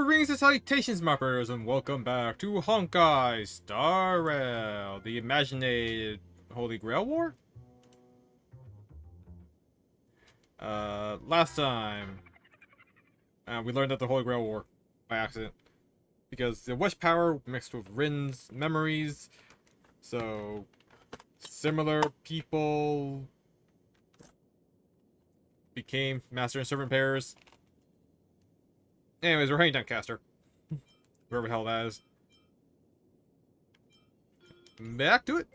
Greetings and salutations, mappers, and welcome back to Honkai Star Rail, the Imagenae Holy Grail War? Last time, we learned that the Holy Grail War by accident. Because the wish power mixed with Rin's memories, so similar people became master and servant pairs. Anyways, we're heading down Caster. Wherever the hell that is. Back to it.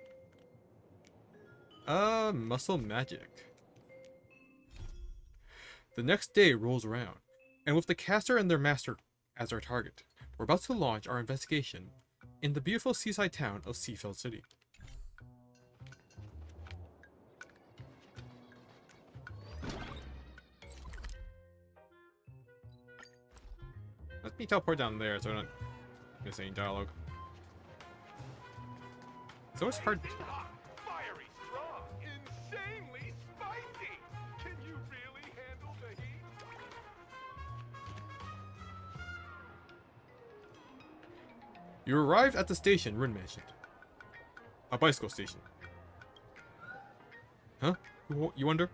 Muscle magic. The next day rolls around, and with the caster and their master as our target, we're about to launch our investigation in the beautiful seaside town of Seafeld City. Let me teleport down there so I don't miss any dialogue. So it's hard. Hot, fiery, strong, insanely spicy. Can you really handle the heat? You arrived at the station Rin mentioned. A bicycle station. Huh? You wonder?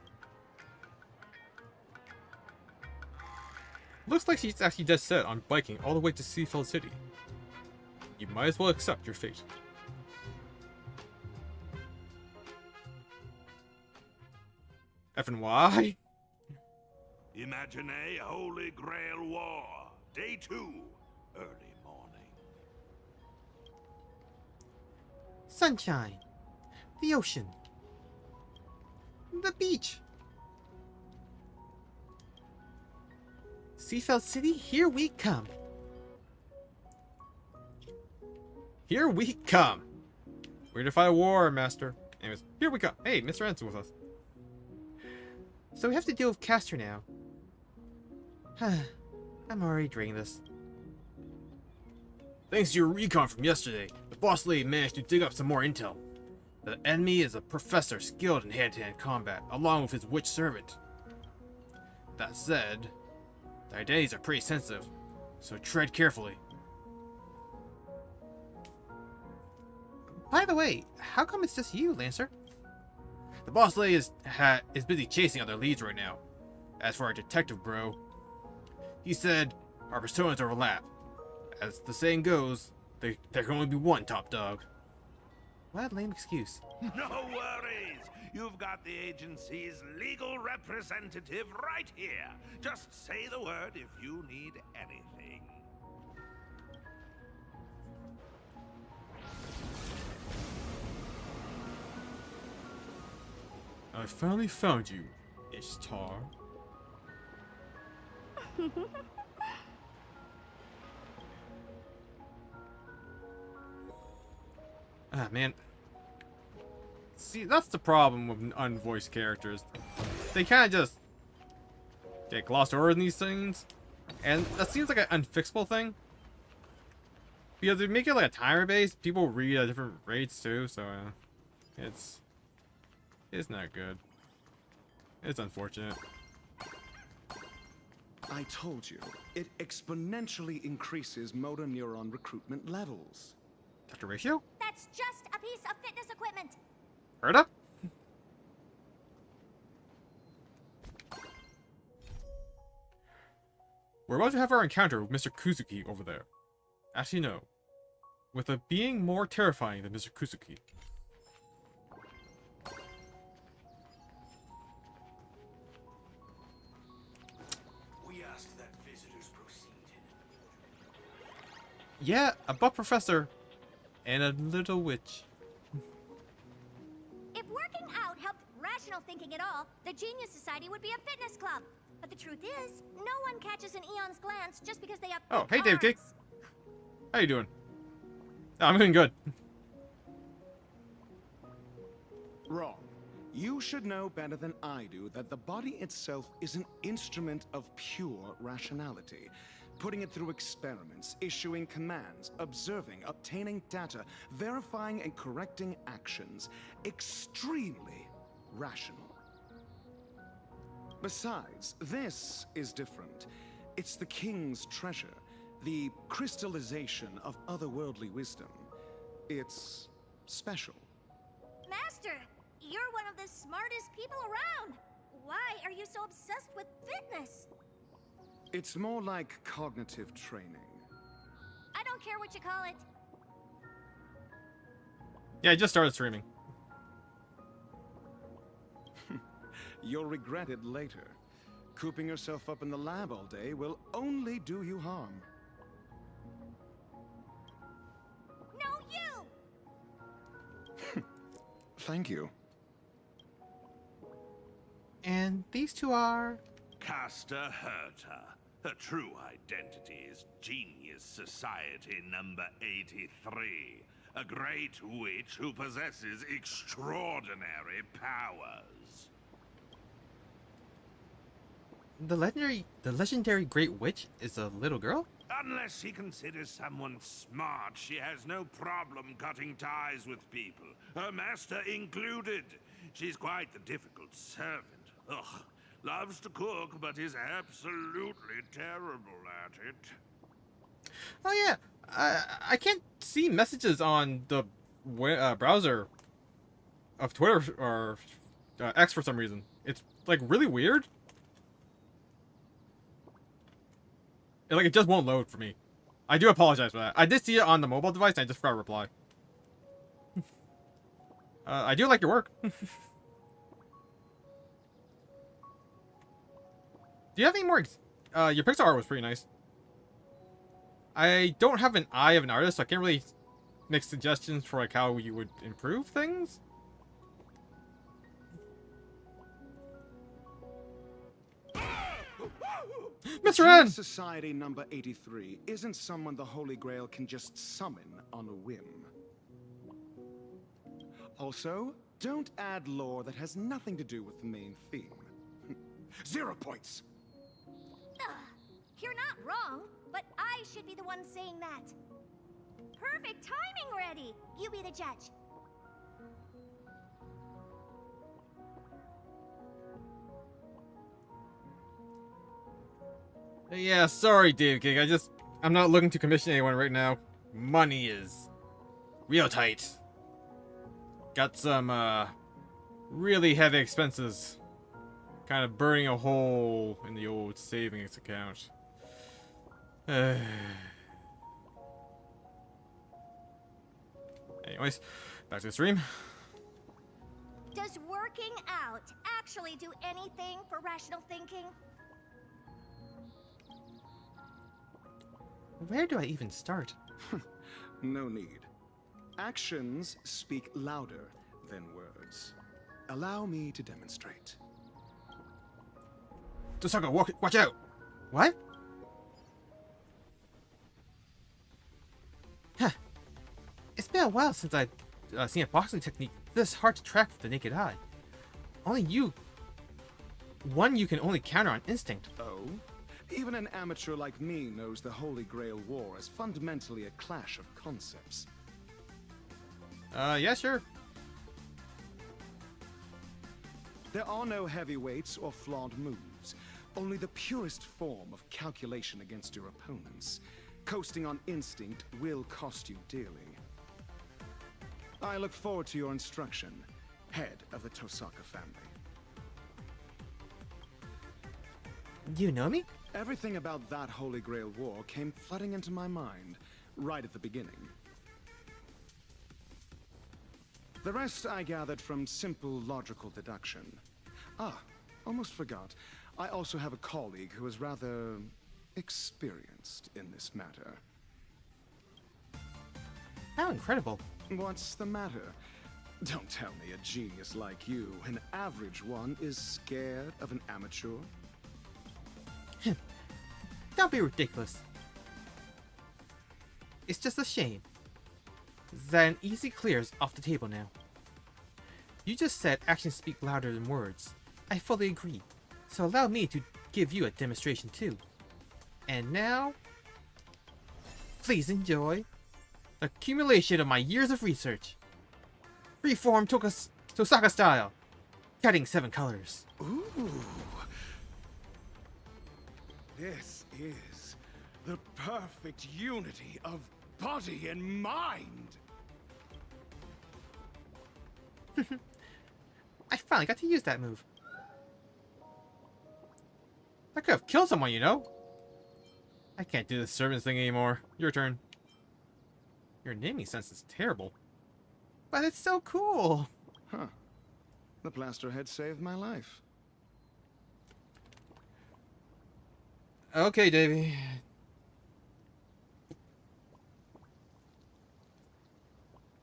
Looks like she's actually dead set on biking all the way to Seafeld City. You might as well accept your fate. F&Y? Imagenae Holy Grail War, Day 2, early morning. Sunshine. The ocean. The beach. Seafeld City, here we come. Here we come. We're to fight a war, Master. Anyways, here we come. Hey, Mr. En's with us. So we have to deal with Castor now. I'm already dreading this. Thanks to your recon from yesterday, the boss lady managed to dig up some more intel. The enemy is a professor skilled in hand-to-hand combat, along with his witch servant. That said, the identities are pretty sensitive, so tread carefully. By the way, how come it's just you, Lancer? The boss lady is busy chasing other leads right now. As for our detective bro, he said our personas overlap. As the saying goes, there can only be one top dog. What a lame excuse. No worries! You've got the agency's legal representative right here. Just say the word if you need anything. I finally found you, Ishtar. Ah, man. See, that's the problem with unvoiced characters. They kind of just get glossed over in these things. And that seems like an unfixable thing. Because they make it like a timer base, people read at different rates too, so it's not good. It's unfortunate. I told you, it exponentially increases motor neuron recruitment levels. Dr. Ratio? That's just a piece of fitness equipment. Heard up? We're about to have our encounter with Mr. Kuzuki over there. Actually, no. With a being more terrifying than Mr. Kuzuki. We ask that visitors proceed. Yeah, a buff professor and a little witch. If working out helped rational thinking at all, the Genius Society would be a fitness club. But the truth is, no one catches an Eon's glance just because they have Oh, big hey, Dave Cake. arms. How you doing? Oh, I'm doing good. Wrong. You should know better than I do that the body itself is an instrument of pure rationality. Putting it through experiments, issuing commands, observing, obtaining data, verifying and correcting actions. Extremely rational. Besides, this is different. It's the king's treasure. The crystallization of otherworldly wisdom. It's special. Master, you're one of the smartest people around. Why are you so obsessed with fitness? It's more like cognitive training. I don't care what you call it. Yeah, I just started streaming. You'll regret it later. Cooping yourself up in the lab all day will only do you harm. No, you! Thank you. And these two are... Caster Herta. Her true identity is Genius Society number 83. A great witch who possesses extraordinary powers. The legendary Great Witch is a little girl? Unless she considers someone smart, she has no problem cutting ties with people, her master included. She's quite the difficult servant. Ugh, loves to cook, but is absolutely terrible at it. Oh yeah, I can't see messages on the browser of Twitter or X for some reason. It's like really weird. It just won't load for me. I do apologize for that. I did see it on the mobile device, and I just forgot to reply. I do like your work. Do you have any more? Your pixel art was pretty nice. I don't have an eye of an artist, so I can't really make suggestions for like how you would improve things. Mr. N! Society number 83 isn't someone the Holy Grail can just summon on a whim. Also, don't add lore that has nothing to do with the main theme. 0 points! Ugh, you're not wrong, but I should be the one saying that. Perfect timing, Reddy. You be the judge. Yeah, sorry, Dave Gig. I'm not looking to commission anyone right now. Money is real tight. Got some, really heavy expenses. Kind of burning a hole in the old savings account. Anyways, back to the stream. Does working out actually do anything for rational thinking? Where do I even start? No need. Actions speak louder than words. Allow me to demonstrate. Tosaka, watch out! What? Huh. It's been a while since I've seen a boxing technique this hard to track with the naked eye. One you can only counter on instinct. Oh? Even an amateur like me knows the Holy Grail War is fundamentally a clash of concepts. Yeah, sure. There are no heavyweights or flawed moves, only the purest form of calculation against your opponents. Coasting on instinct will cost you dearly. I look forward to your instruction, head of the Tosaka family. You know me? Everything about that Holy Grail War came flooding into my mind, right at the beginning. The rest I gathered from simple logical deduction. Ah, almost forgot. I also have a colleague who is rather experienced in this matter. How incredible. What's the matter? Don't tell me a genius like you, an average one, is scared of an amateur? Don't be ridiculous. It's just a shame that an easy clears off the table now. You just said actions speak louder than words. I fully agree. So allow me to give you a demonstration too. And now, please enjoy the accumulation of my years of research. Freeform Tosaka style. Cutting 7 colors. Ooh. This is The perfect unity of body and mind. I finally got to use that move. I could have killed someone, you know? I can't do this servants thing anymore. Your turn. Your naming sense is terrible. But it's so cool. Huh. The plaster head saved my life. Okay, Davey.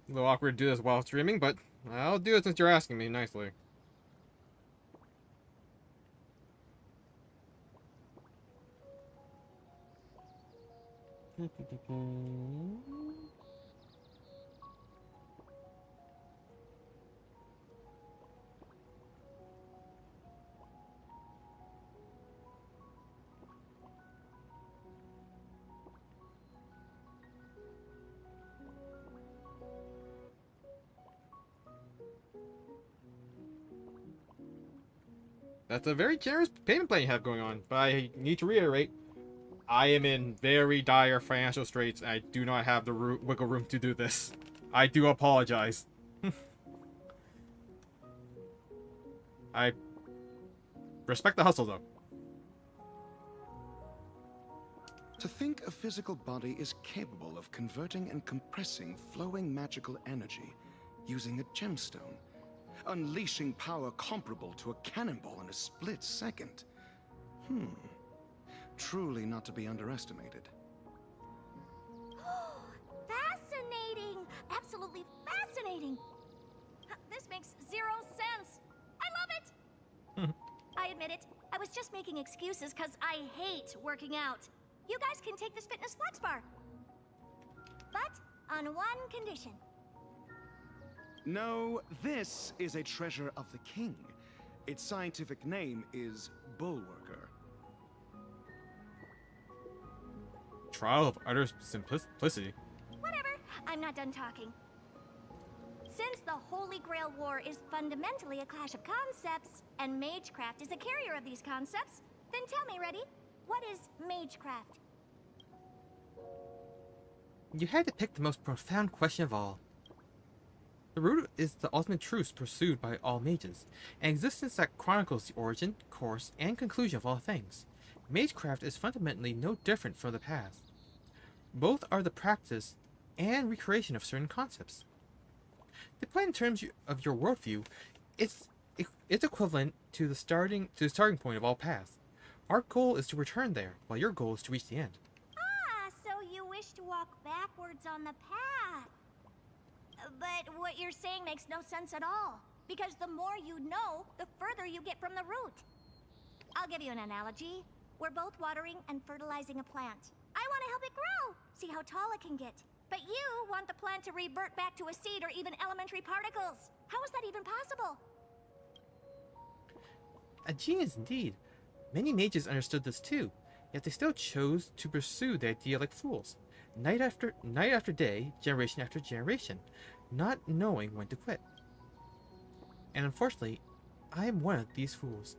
A little awkward to do this while streaming, but I'll do it since you're asking me nicely. That's a very generous payment plan you have going on, but I need to reiterate, I am in very dire financial straits, and I do not have the wiggle room to do this. I do apologize. I respect the hustle, though. To think a physical body is capable of converting and compressing flowing magical energy using a gemstone, unleashing power comparable to a cannonball in a split second. Truly not to be underestimated. Fascinating! Absolutely fascinating! This makes zero sense. I love it! I admit it. I was just making excuses because I hate working out. You guys can take this fitness flex bar. But on one condition. No, this is a treasure of the king. Its scientific name is Bullworker. Trial of utter simplicity. Whatever. I'm not done talking. Since the Holy Grail War is fundamentally a clash of concepts, and Magecraft is a carrier of these concepts, then tell me, Reddy, what is Magecraft? You had to pick the most profound question of all. The root is the ultimate truth pursued by all mages, an existence that chronicles the origin, course, and conclusion of all things. Magecraft is fundamentally no different from the past. Both are the practice and recreation of certain concepts. To put in terms of your worldview, it's equivalent to the starting point of all paths. Our goal is to return there, while your goal is to reach the end. Ah, so you wish to walk backwards on the path. But what you're saying makes no sense at all. Because the more you know, the further you get from the root. I'll give you an analogy. We're both watering and fertilizing a plant. I want to help it grow, see how tall it can get. But you want the plant to revert back to a seed or even elementary particles. How is that even possible? A genius indeed. Many mages understood this too, yet they still chose to pursue the idea like fools. Night after day, generation after generation, not knowing when to quit. And unfortunately, I am one of these fools.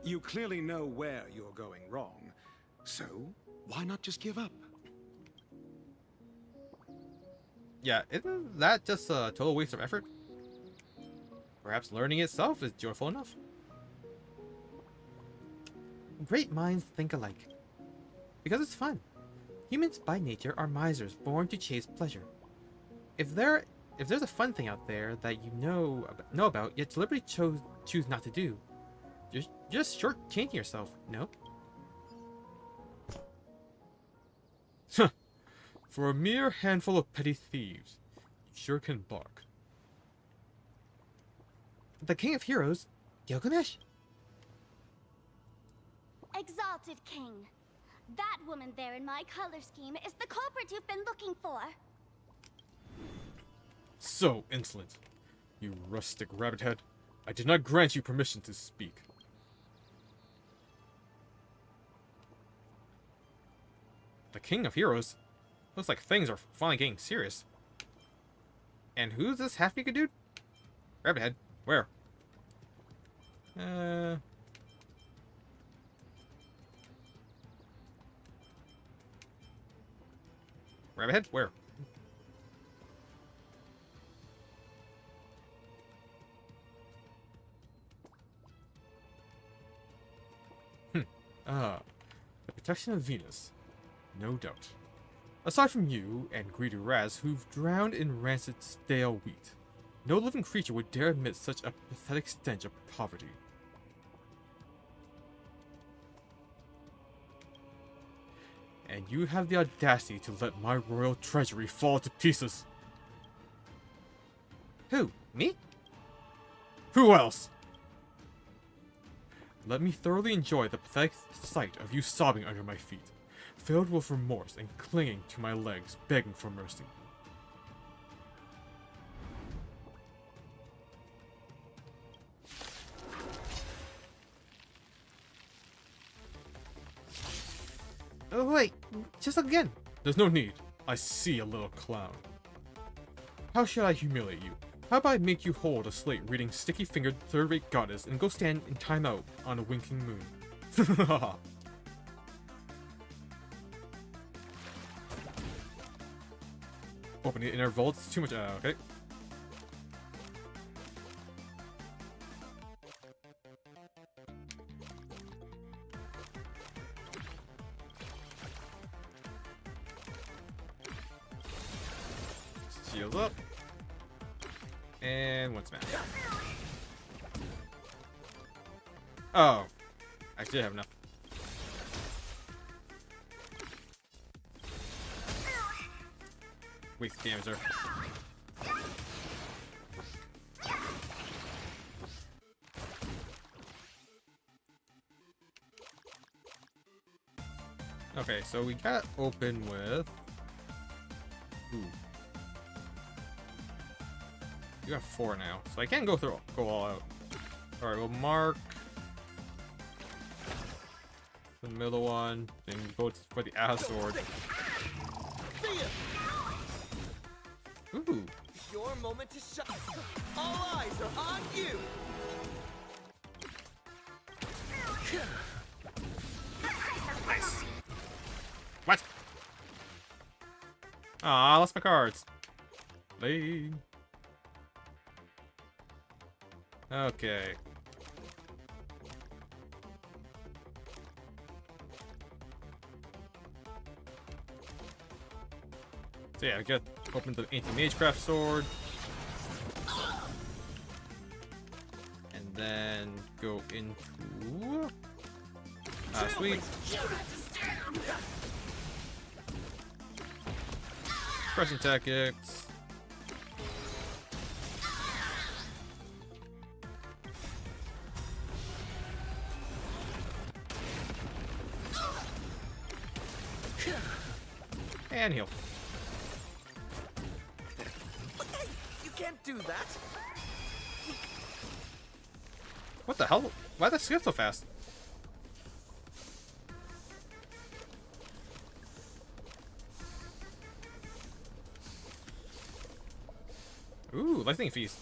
You clearly know where you're going wrong. So, why not just give up? Yeah, isn't that just a total waste of effort? Perhaps learning itself is joyful enough. Great minds think alike. Because it's fun. Humans by nature are misers, born to chase pleasure. If there's a fun thing out there that you know about, yet deliberately choose not to do, you're just shortchanging yourself, no? For a mere handful of petty thieves, you sure can bark. The King of Heroes, Gilgamesh? Exalted King. That woman there in my color scheme is the culprit you've been looking for. So insolent. You rustic rabbit head. I did not grant you permission to speak. The King of Heroes? Looks like things are finally getting serious. And who's this half-naked dude? Rabbit head. Where? Rabbit head? Where? The protection of Venus. No doubt. Aside from you and greedy Raz, who've drowned in rancid, stale wheat, no living creature would dare admit such a pathetic stench of poverty. And you have the audacity to let my royal treasury fall to pieces. Who? Me? Who else? Let me thoroughly enjoy the pathetic sight of you sobbing under my feet, filled with remorse and clinging to my legs, begging for mercy. Oh wait, just look again. There's no need. I see a little clown. How should I humiliate you? How about I make you hold a slate reading sticky-fingered third-rate goddess and go stand in timeout on a winking moon? Opening the inner vault, it's too much. Okay. Shields up. And one smash. Oh. Actually, I have enough. Waste damage there. Okay, so we got open with... Ooh. You got 4 now, so I can't go all out. Alright, we'll mark the middle one, then go for the Ass Sword. Ooh. Your moment to shine. All eyes are on you. Nice. What? Aw, I lost my cards. Lame. Okay. So yeah, I got open the anti-magecraft sword. And then go into sweet. Crushing tactics. And heal. You can't do that. What the hell? Why did that skip so fast? Ooh, lightning feast.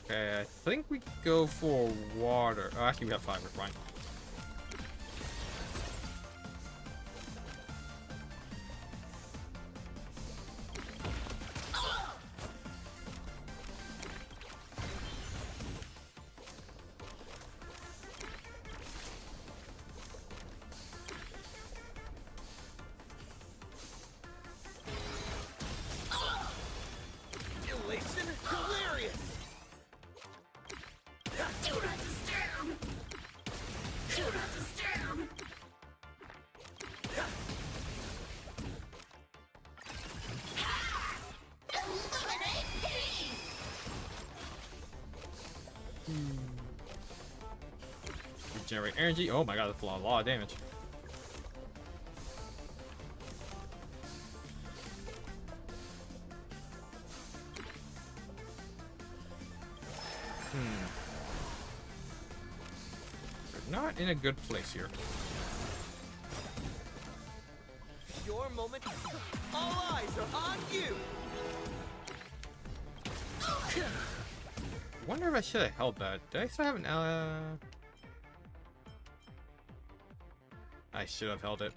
Okay, I think we go for water. Oh, actually, we have 5. We're fine. Elation hilarious. Regenerate energy. Oh my god, that's a lot of damage. We're not in a good place here. Your moment. All eyes are on you. Wonder if I should have held that. Did I still have an I should have held it.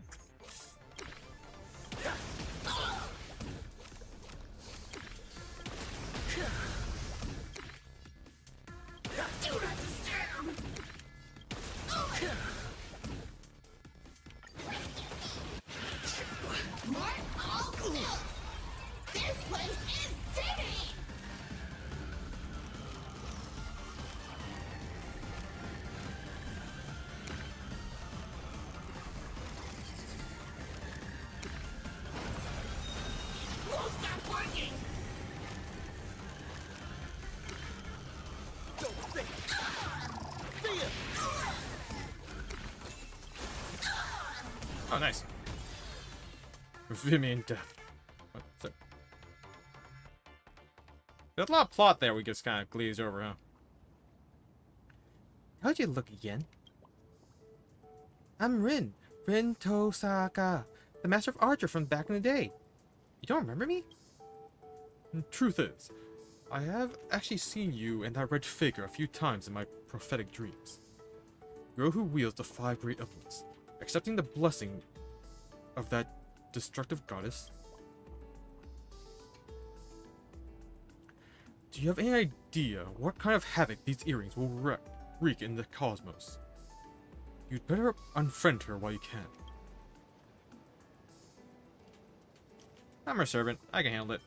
Oh, nice. Vimian death. What? So, there's a lot of plot there we just kind of glaze over, huh? How'd you look again? I'm Rin Tosaka, the master of archer from back in the day. You don't remember me? Truth is, I have actually seen you and that red figure a few times in my prophetic dreams. Girl who wields the 5 great elements, accepting the blessing of that destructive goddess. Do you have any idea what kind of havoc these earrings will wreak in the cosmos? You'd better unfriend her while you can. I'm her servant. I can handle it.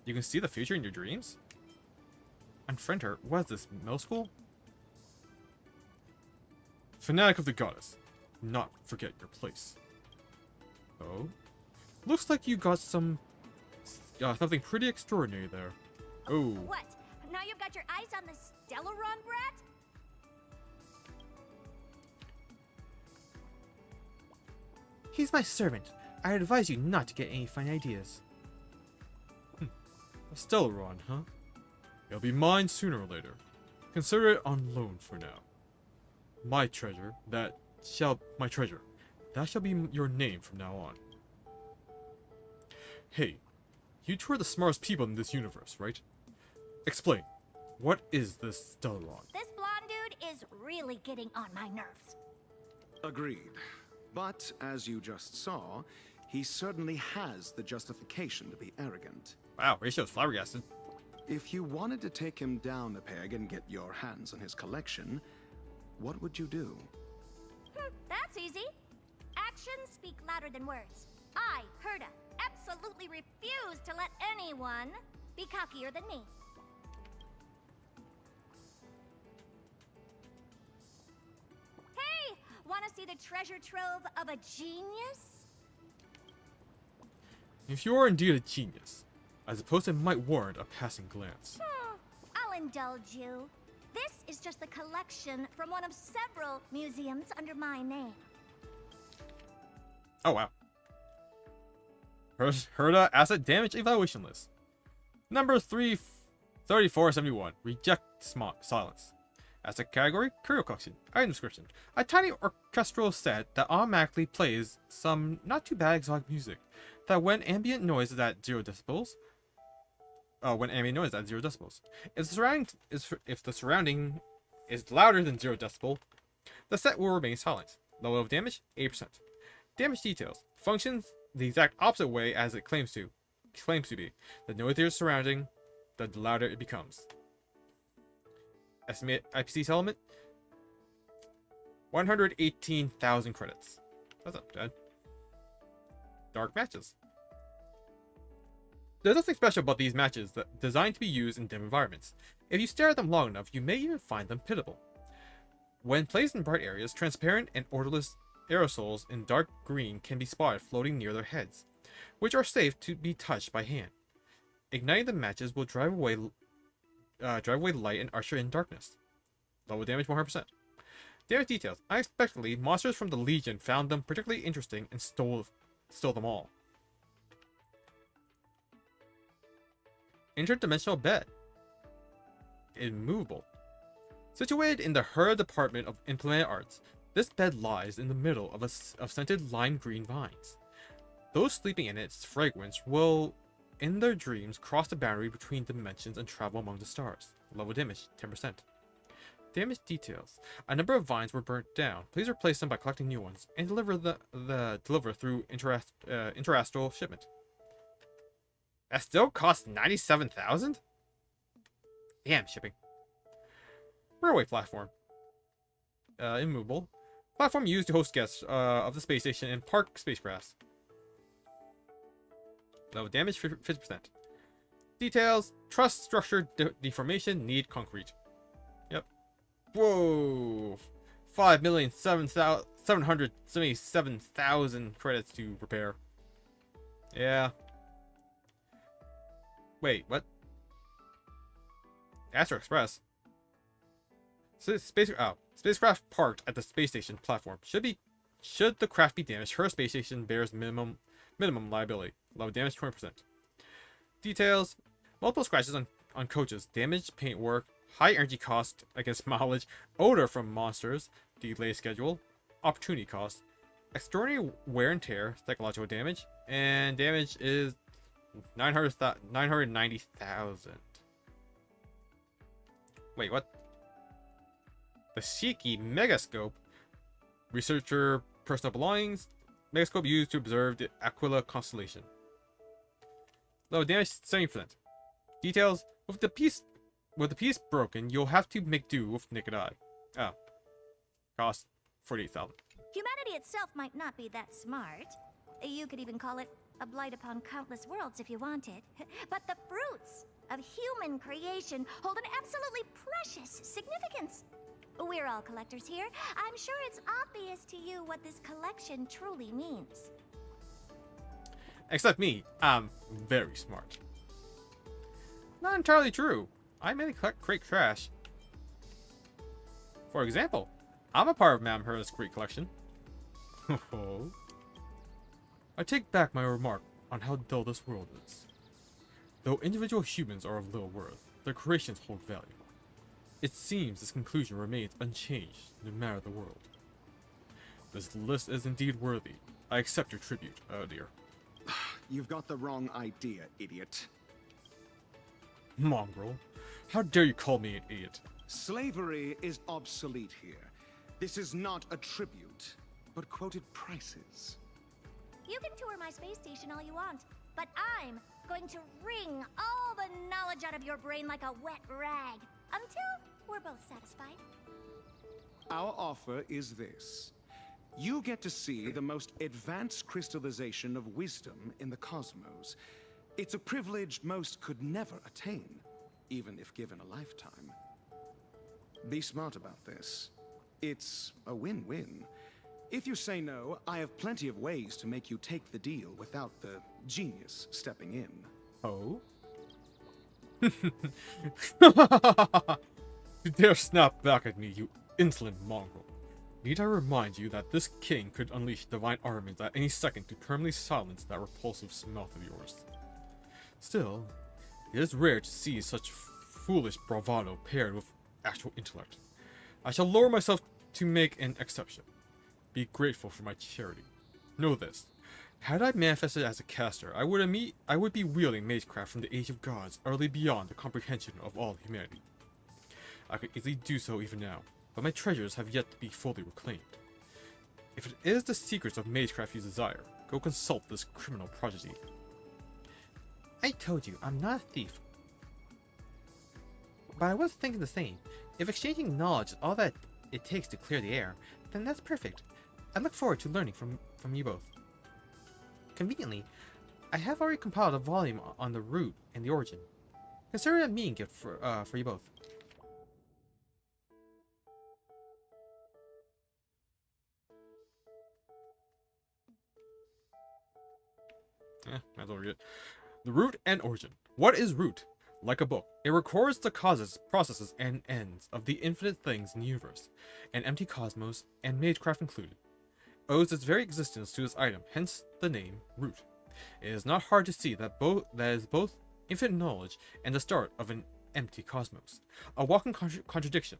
You can see the future in your dreams? Unfriend her? What is this, middle school? Fanatic of the goddess. Not forget your place. Oh? Looks like you got something pretty extraordinary there. Oh. What? Now you've got your eyes on the Stellaron brat? He's my servant. I advise you not to get any fine ideas. A Stellaron, huh? It'll be mine sooner or later. Consider it on loan for now. My treasure, that shall be your name from now on. Hey, you two are the smartest people in this universe, right? Explain. What is this Stellaron? This blonde dude is really getting on my nerves. Agreed. But, as you just saw, he certainly has the justification to be arrogant. Wow, Ratio's flabbergasted. If you wanted to take him down a peg and get your hands on his collection, what would you do? That's easy. Actions speak louder than words. I, Herda, absolutely refuse to let anyone be cockier than me. Hey, want to see the treasure trove of a genius? If you are indeed a genius, I suppose it might warrant a passing glance. I'll indulge you. This is just a collection from one of several museums under my name. Oh wow. Herda asset damage evaluation list. Number 3471. Reject silence. Asset category, curio collection. Item description. A tiny orchestral set that automatically plays some not too bad exotic music. That when ambient noise is at 0 decibels. If the surrounding is louder than 0 decibel, the set will remain silent. Level of damage, 8%. Damage details. Functions the exact opposite way as it claims to be. The noisier surrounding, the louder it becomes. Estimate IPC element, 118,000 credits. That's not bad. Dark matches. There's nothing special about these matches that designed to be used in dim environments. If you stare at them long enough, you may even find them pitiable. When placed in bright areas, transparent and odorless aerosols in dark green can be spotted floating near their heads, which are safe to be touched by hand. Igniting the matches will drive away light and usher in darkness. Level damage 100%. Damage details. Unexpectedly, monsters from the Legion found them particularly interesting and stole them all. Interdimensional bed. Immovable. Situated in the Herda department of implemented arts, this bed lies in the middle of scented lime green vines. Those sleeping in its fragrance will, in their dreams, cross the boundary between dimensions and travel among the stars. Level damage 10%. Damage details. A number of vines were burnt down. Please replace them by collecting new ones and deliver through interastral shipment. That still costs 97,000? Damn, shipping. Railway platform. Immovable. Platform used to host guests of the space station and park spacecrafts. Level damage 50%. Details. Truss structure deformation need concrete. Yep. Whoa. 5,777,000 credits to repair. Yeah. Wait, what? Astro Express. Spacecraft parked at the space station platform should Should the craft be damaged, her space station bears minimum liability. Level damage 20%. Details: multiple scratches on coaches, damaged paintwork, high energy cost against mileage, odor from monsters, delay schedule, opportunity cost, extraordinary wear and tear, psychological damage, and damage is 990,000. Wait, what? The Shiki Megascope. Researcher personal belongings. Megascope used to observe the Aquila constellation. Low damage 70%. Details: with the piece broken, you'll have to make do with naked eye. Oh. Cost 48,000. Humanity itself might not be that smart. You could even call it a blight upon countless worlds if you wanted. But the fruits of human creation hold an absolutely precious significance. We're all collectors here. I'm sure it's obvious to you what this collection truly means. Except me, I'm very smart. Not entirely true. I mainly collect great trash. For example, I'm a part of Madame Herta's great collection. I take back my remark on how dull this world is. Though individual humans are of little worth, their creations hold value. It seems this conclusion remains unchanged no matter the world. This list is indeed worthy. I accept your tribute, oh dear. You've got the wrong idea, idiot. Mongrel, how dare you call me an idiot? Slavery is obsolete here. This is not a tribute, but quoted prices. You can tour my space station all you want, but I'm going to wring all the knowledge out of your brain like a wet rag, until we're both satisfied. Our offer is this. You get to see the most advanced crystallization of wisdom in the cosmos. It's a privilege most could never attain, even if given a lifetime. Be smart about this. It's a win-win. If you say no, I have plenty of ways to make you take the deal without the genius stepping in. Oh? You dare snap back at me, you insolent mongrel. Need I remind you that this king could unleash divine armaments at any second to permanently silence that repulsive mouth of yours. Still, it is rare to see such foolish bravado paired with actual intellect. I shall lower myself to make an exception. Be grateful for my charity. Know this. Had I manifested as a caster, I would be wielding magecraft from the age of gods, utterly beyond the comprehension of all humanity. I could easily do so even now, but my treasures have yet to be fully reclaimed. If it is the secrets of magecraft you desire, go consult this criminal prodigy. I told you, I'm not a thief. But I was thinking the same. If exchanging knowledge is all that it takes to clear the air, then that's perfect. I look forward to learning from you both. Conveniently, I have already compiled a volume on the root and the origin. Consider it a mean gift for you both. That's over it. The root and origin. What is root? Like a book, it records the causes, processes, and ends of the infinite things in the universe, an empty cosmos, and magecraft included. Owes its very existence to this item, hence the name root. It is not hard to see that is both infinite knowledge and the start of an empty cosmos, a walking contradiction.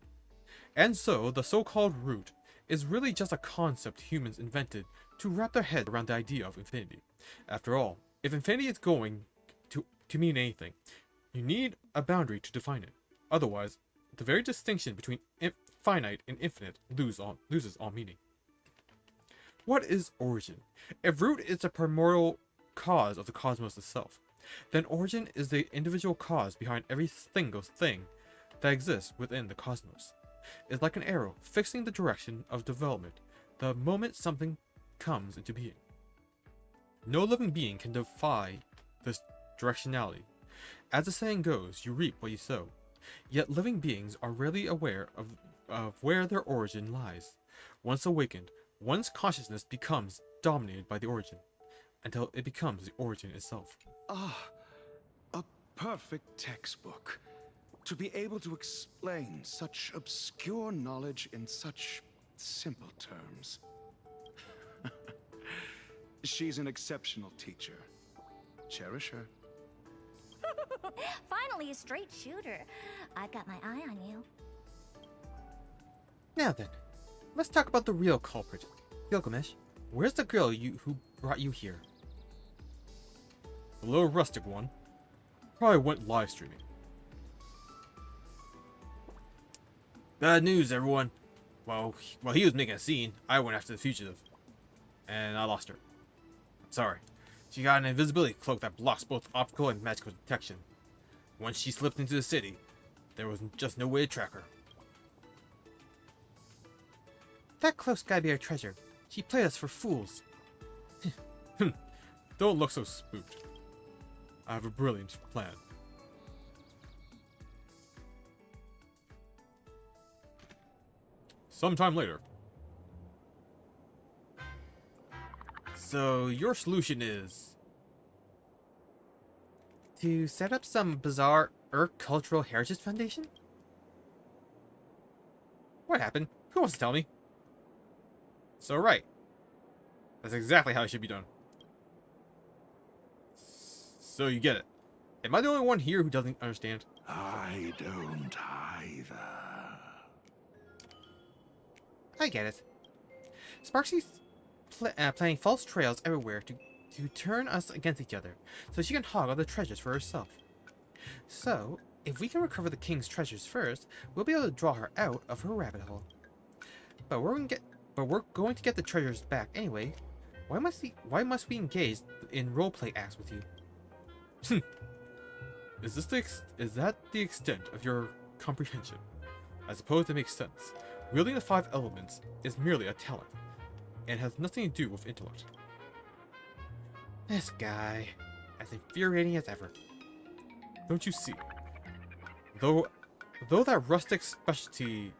And so, the so-called root is really just a concept humans invented to wrap their heads around the idea of infinity. After all, if infinity is going to mean anything, you need a boundary to define it. Otherwise, the very distinction between finite and infinite loses all meaning. What is origin? If root is the primordial cause of the cosmos itself, then origin is the individual cause behind every single thing that exists within the cosmos. It's like an arrow fixing the direction of development the moment something comes into being. No living being can defy this directionality. As the saying goes, you reap what you sow. Yet living beings are rarely aware of where their origin lies. Once awakened, one's consciousness becomes dominated by the origin, until it becomes the origin itself. Ah, a perfect textbook. To be able to explain such obscure knowledge in such simple terms. She's an exceptional teacher. Cherish her. Finally, a straight shooter. I've got my eye on you. Now then, let's talk about the real culprit. Gilgamesh, where's the girl who brought you here? The little rustic one. Probably went live streaming. Bad news, everyone. While he was making a scene, I went after the fugitive. And I lost her. I'm sorry. She got an invisibility cloak that blocks both optical and magical detection. Once she slipped into the city, there was just no way to track her. That cloak's gotta be our treasure. She played us for fools. Don't look so spooked. I have a brilliant plan. Sometime later. So, your solution is to set up some bizarre Cultural Heritage Foundation? What happened? Who wants to tell me? So, right. That's exactly how it should be done. So, you get it. Am I the only one here who doesn't understand? I don't either. I get it. Sparksy's planning false trails everywhere to turn us against each other, so she can hog all the treasures for herself. So, if we can recover the king's treasures first, we'll be able to draw her out of her rabbit hole. But we're going to get the treasures back anyway. Why must we engage in roleplay acts with you? Is that the extent of your comprehension? I suppose it makes sense. Wielding the 5 elements is merely a talent, and has nothing to do with intellect. This guy, as infuriating as ever. Don't you see? Though that rustic specialty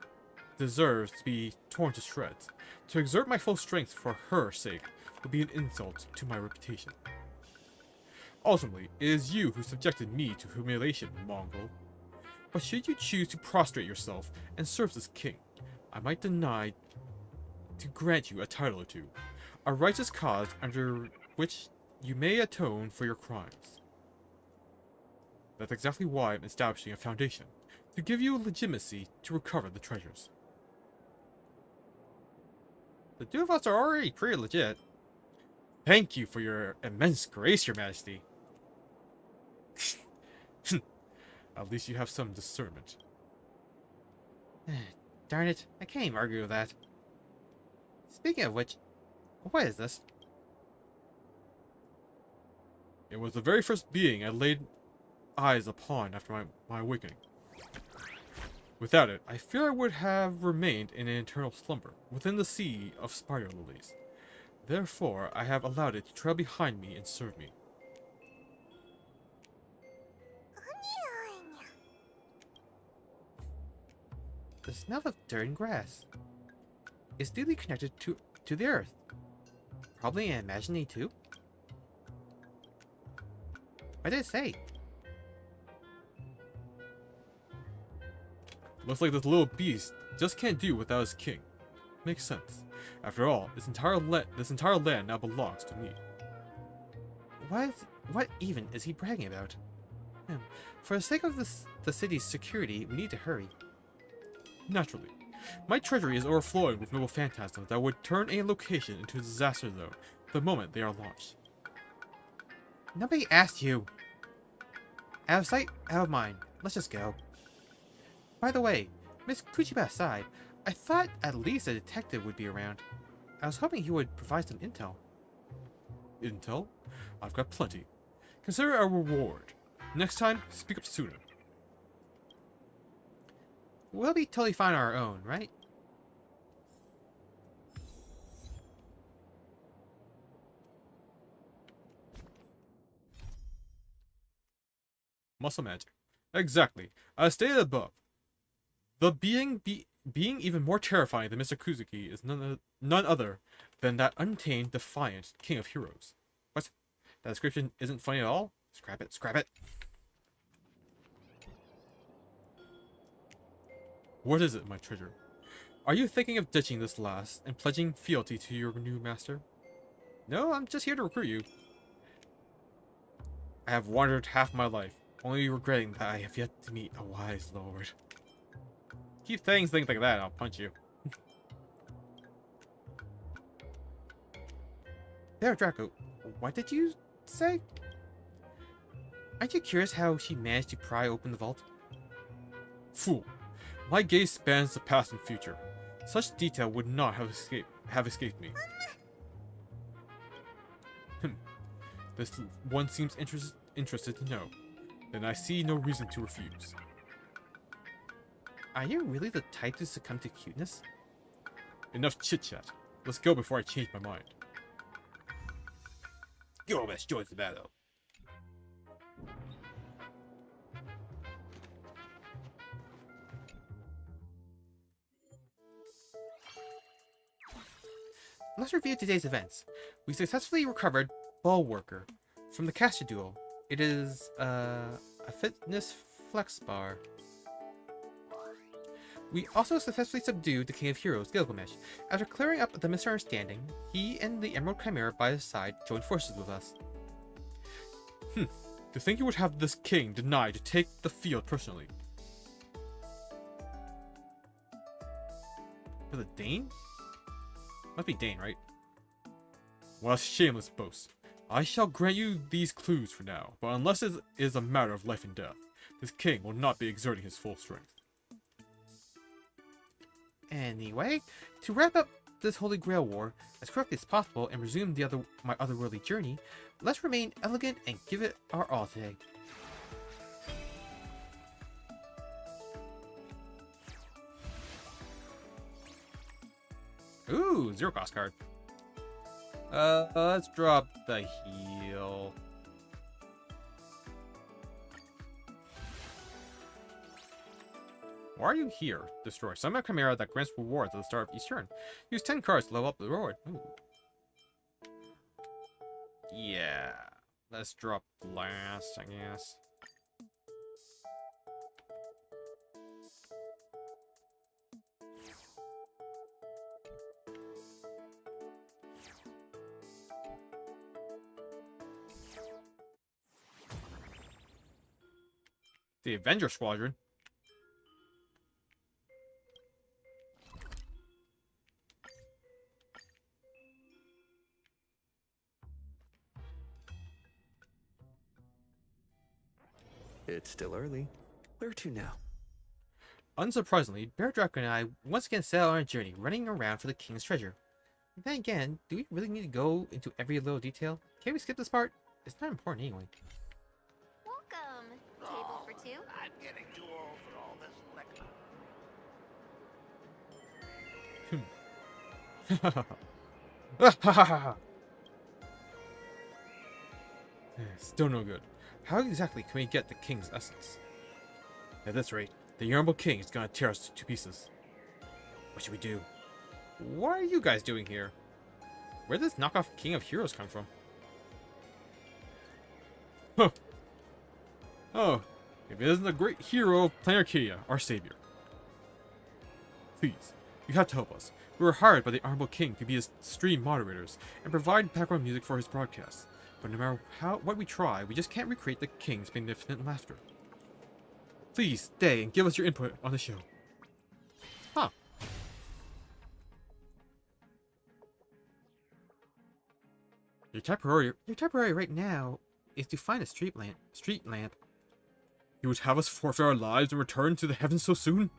deserves to be torn to shreds, to exert my full strength for her sake would be an insult to my reputation. Ultimately, it is you who subjected me to humiliation, Mongol. But should you choose to prostrate yourself and serve as king, I might deny to grant you a title or two, a righteous cause under which you may atone for your crimes. That's exactly why I'm establishing a foundation, to give you legitimacy to recover the treasures. The 2 of us are already pretty legit. Thank you for your immense grace, Your Majesty. At least you have some discernment. Darn it, I can't even argue with that. Speaking of which, what is this? It was the very first being I laid eyes upon after my awakening. Without it, I fear I would have remained in an eternal slumber, within the sea of spider lilies. Therefore, I have allowed it to trail behind me and serve me. The smell of dirt and grass is deeply connected to the earth. Probably an Imagenae too? What did it say? Looks like this little beast just can't do without his king. Makes sense. After all, this entire land now belongs to me. What even is he bragging about? For the sake of the city's security, we need to hurry. Naturally. My treasury is overflowing with noble phantasms that would turn a location into a disaster zone the moment they are launched. Nobody asked you. Out of sight, out of mind. Let's just go. By the way, Miss Kuchiba aside, I thought at least a detective would be around. I was hoping he would provide some intel. Intel? I've got plenty. Consider it a reward. Next time, speak up sooner. We'll be totally fine on our own, right? Muscle magic. Exactly. As stated above, the being even more terrifying than Mr. Kuzuki is none other than that untamed, defiant king of heroes. What? That description isn't funny at all? Scrap it, scrap it. What is it, my treasure? Are you thinking of ditching this last and pledging fealty to your new master? No, I'm just here to recruit you. I have wandered half my life, only regretting that I have yet to meet a wise lord. Keep saying things like that, I'll punch you. There, Draco. What did you say? Aren't you curious how she managed to pry open the vault? Fool. My gaze spans the past and future. Such detail would not have escaped me. This one seems interested to know. Then I see no reason to refuse. Are you really the type to succumb to cuteness? Enough chit-chat. Let's go before I change my mind. Gilgamesh joins the battle. Let's review today's events. We successfully recovered Ballworker from the caster duel. It is a fitness flex bar. We also successfully subdued the King of Heroes, Gilgamesh. After clearing up the misunderstanding, he and the Emerald Chimera by his side joined forces with us. To think you would have this king denied to take the field personally. Was it Dane? Must be Dane, right? What a shameless boast. I shall grant you these clues for now, but unless it is a matter of life and death, this king will not be exerting his full strength. Anyway, to wrap up this Holy Grail war as quickly as possible and resume my otherworldly journey, let's remain elegant and give it our all today. Ooh, zero cost card. Let's drop the heal. Why are you here? Destroy. Summon a Chimera that grants rewards at the start of each turn. Use 10 cards to level up the reward. Ooh. Yeah. Let's drop Blast, I guess. The Avenger Squadron. It's still early. Where to now? Unsurprisingly, Bear Draco and I once again set out on a journey, running around for the king's treasure. Then again, do we really need to go into every little detail? Can't we skip this part? It's not important anyway. Welcome. Table for two. I'm getting too old for all this Still no good. How exactly can we get the king's essence? At this rate, the Honorable King is gonna tear us to pieces. What should we do? What are you guys doing here? Where did this knockoff King of Heroes come from? Huh. Oh, if it isn't the great hero of Planet Arcadia, our savior. Please, you have to help us. We were hired by the Honorable King to be his stream moderators and provide background music for his broadcasts. But no matter what we try, we just can't recreate the King's magnificent laughter. Please stay and give us your input on the show. Huh. Your temporary right now is to find a street lamp. You would have us forfeit our lives and return to the heavens so soon?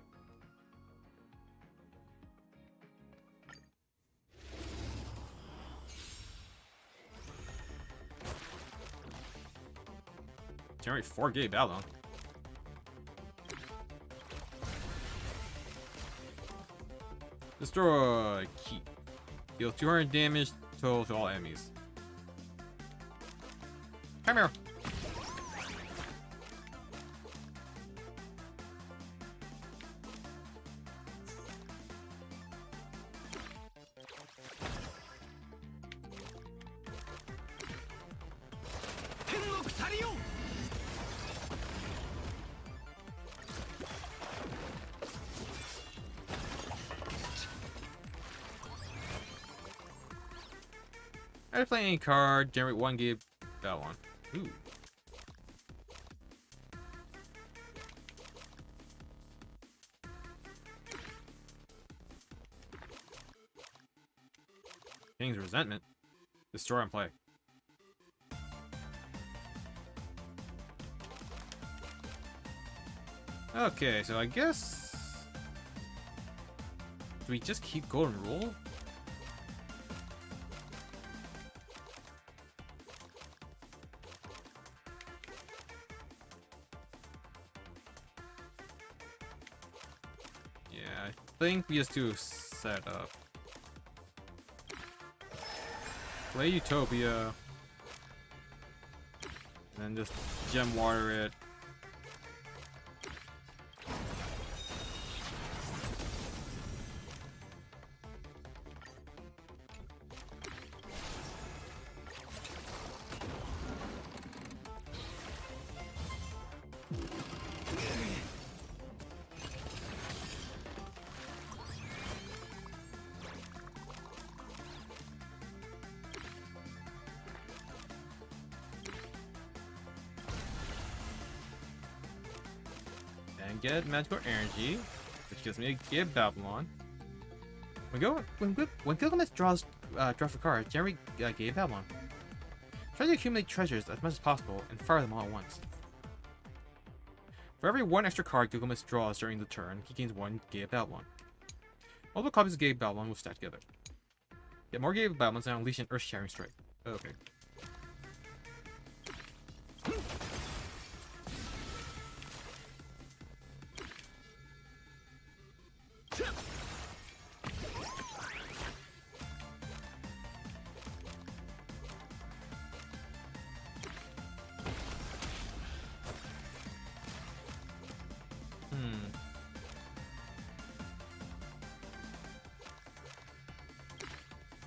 Generate 4 gay battle. Destroy keep. Deal 200 damage total to all enemies. Come here. I play any card, generate 1 game that one. Ooh. King's Resentment. Destroy and play. Okay, so I guess... Do we just keep Golden Rule? Yeah, I think we just do set up. Play Utopia. And then just gem water it. And get magical energy, which gives me a Give Babylon. When Gilgamesh draws a card, generate Give Babylon. Try to accumulate treasures as much as possible and fire them all at once. For every 1 extra card Gilgamesh draws during the turn, he gains 1 Give Babylon. Multiple copies of Give Babylon will stack together. Get more Give Babylons and unleash an Earth-Shattering Strike. Okay.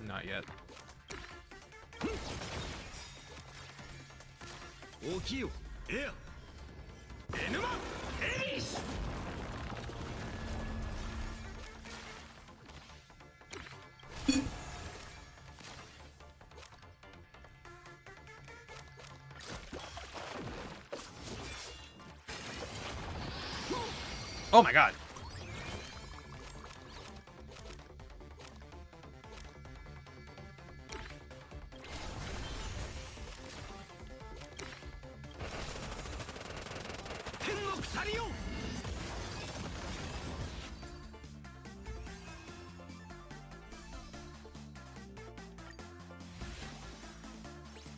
Not yet. Oh my god.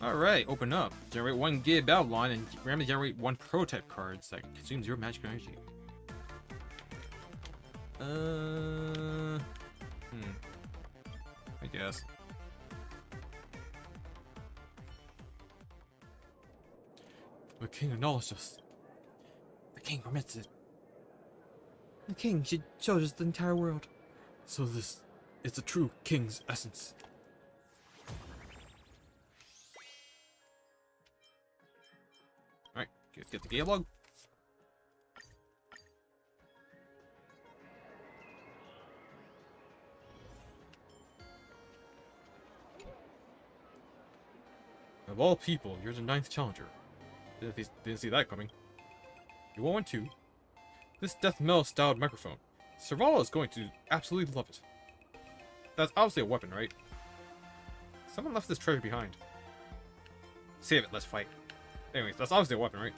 Alright, open up. Generate 1 Give Babylon and randomly generate 1 prototype cards that consumes your magic energy. I guess. The king acknowledged us. The king permits it. The king shows us the entire world. So this is the true king's essence. Alright, let's get the game log. Of all people, you're the 9th challenger. Didn't see that coming. You want one too? This death metal styled microphone. Servala is going to absolutely love it. That's obviously a weapon, right? Someone left this treasure behind. Save it, let's fight. Anyways, that's obviously a weapon, right?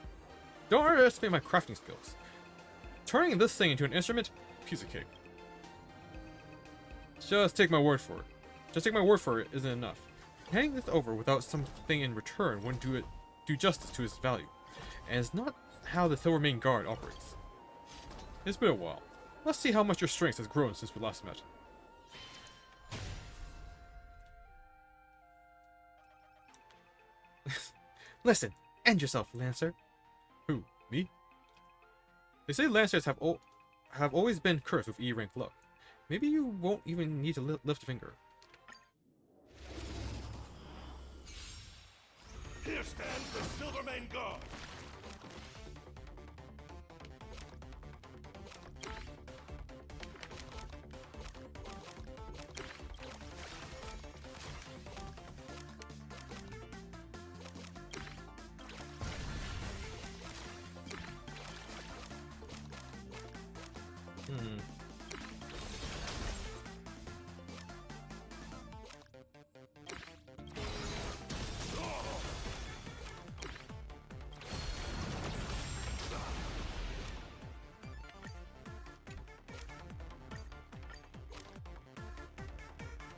Don't underestimate my crafting skills. Turning this thing into an instrument, piece of cake. Just take my word for it. Just take my word for it isn't enough. Handing this over without something in return wouldn't do justice to its value, and it's not how the Silvermane Guard operates. It's been a while. Let's see how much your strength has grown since we last met. Listen, end yourself, Lancer. Who, me? They say Lancers have always been cursed with E-rank luck. Maybe you won't even need to lift a finger. Here stands the Silvermane Guard. Hmm.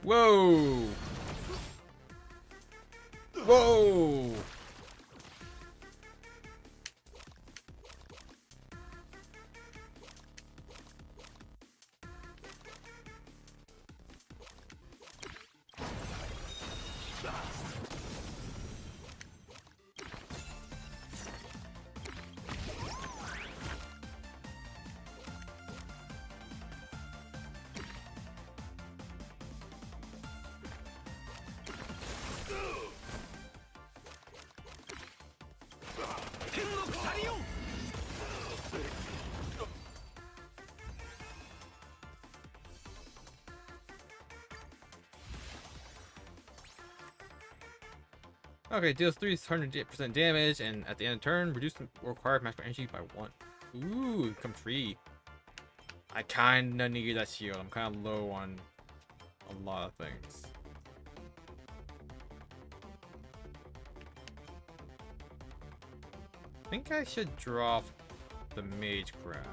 Whoa! Whoa! Okay, deals 300% damage, and at the end of turn, reduce the required maximum energy by 1. Ooh, become free. I kinda need that shield. I'm kinda low on a lot of things. I think I should draw off the mage craft.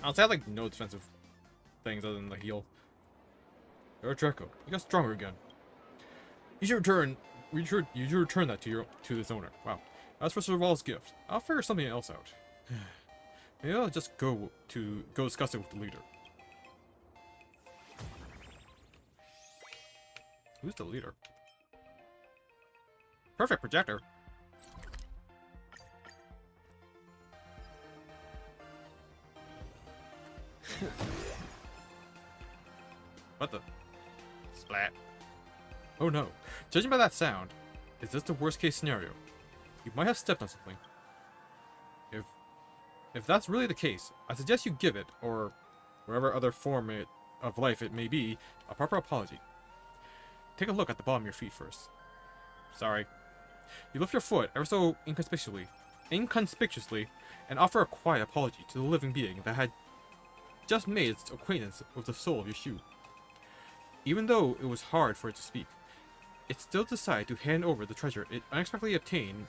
Honestly, I have like no defensive things other than the heal. You're Draco. You got stronger again. You should return. You should return that to this owner. Wow. As for Serval's gift, I'll figure something else out. Maybe I'll just go discuss it with the leader. Who's the leader? Perfect projector. What the? Splat. Oh no. Judging by that sound, is this the worst case scenario? You might have stepped on something. If that's really the case, I suggest you give it, or whatever other form of life it may be, a proper apology. Take a look at the bottom of your feet first. Sorry. You lift your foot ever so inconspicuously, and offer a quiet apology to the living being that had just made its acquaintance with the sole of your shoe. Even though it was hard for it to speak, it still decided to hand over the treasure it unexpectedly obtained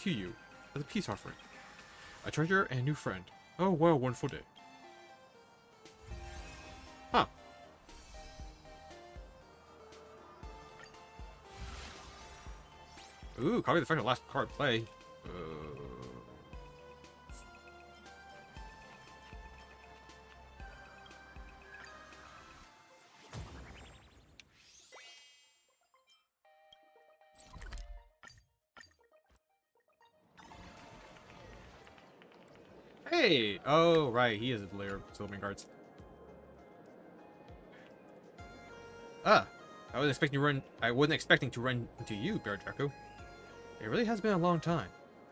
to you as a peace offering. A treasure and a new friend. Oh, what a wonderful day. Huh. Ooh, copy the effect of last card play. Hey! Oh, right, he is a layer of Sylvan Guards. Ah, I wasn't expecting to run into you, Bear Draco. It really has been a long time.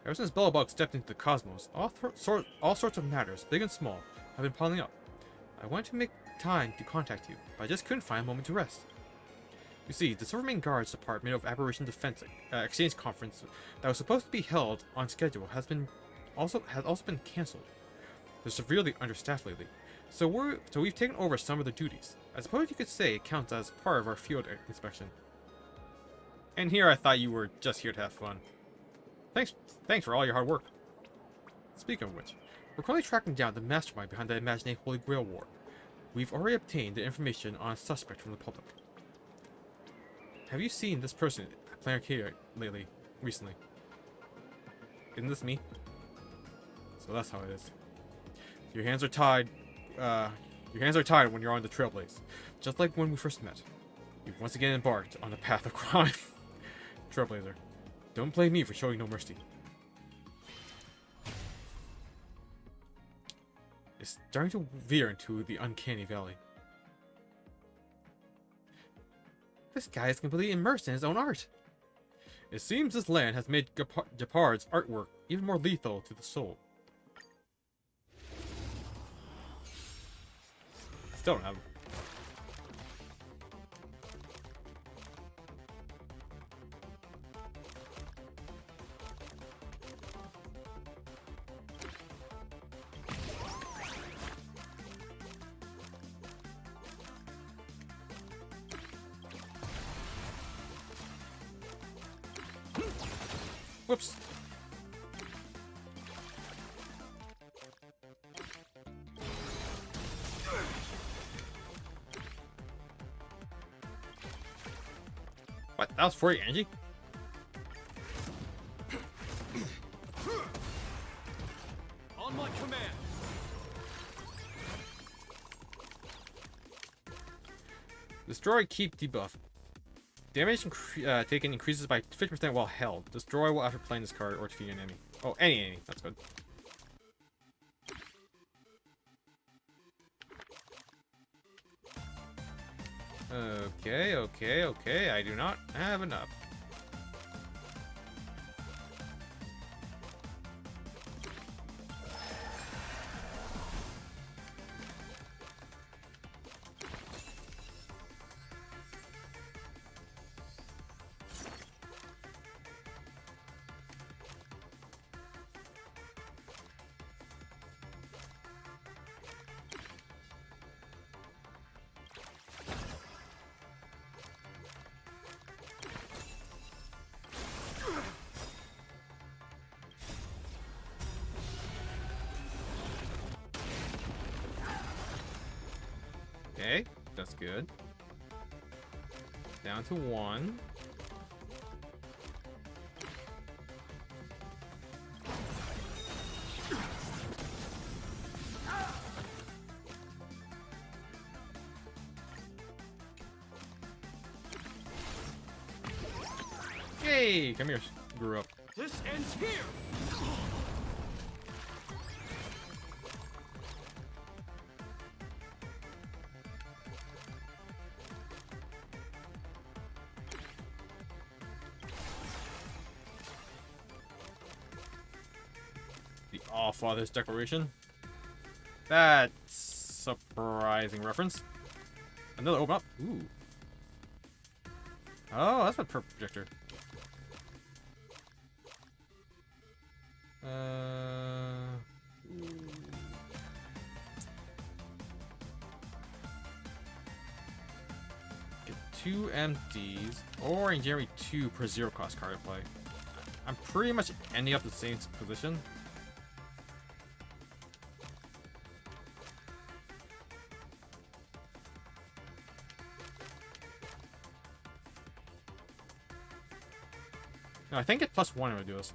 Ever since Bellabug stepped into the cosmos, all sorts of matters, big and small, have been piling up. I wanted to make time to contact you, but I just couldn't find a moment to rest. You see, the Silvermane Guards Department of Aberration Defense Exchange Conference that was supposed to be held on schedule has also been cancelled. They're severely understaffed lately, so we've taken over some of the duties. I suppose you could say it counts as part of our field inspection. And here I thought you were just here to have fun. Thanks for all your hard work. Speaking of which, we're currently tracking down the mastermind behind the Imagenae Holy Grail War. We've already obtained the information on a suspect from the public. Have you seen this person at Planet Arcadia recently? Isn't this me? So that's how it is. Your hands are tied. Your hands are tied when you're on the Trailblaze, just like when we first met. You've once again embarked on the path of crime. Trailblazer, don't blame me for showing no mercy. It's starting to veer into the uncanny valley. This guy is completely immersed in his own art. It seems this land has made Gepard's artwork even more lethal to the soul. Still don't have them. Whoops. What? That was 40 energy? On my command. Destroy, keep, debuff. Damage taken increases by 50% while held. Destroy while after playing this card or defeating an enemy. Oh, any enemy. That's good. Okay. I do not have enough. Okay, that's good. Down to 1. Yay! Come here, grew up. This ends here. The All-Father's Declaration. That's surprising reference. Another open up. Ooh. Oh, that's what purple projector. Get 2 empties, or in generally 2 per 0 cost card to play. I'm pretty much ending up the same position. No, I think it's +1 when we do this.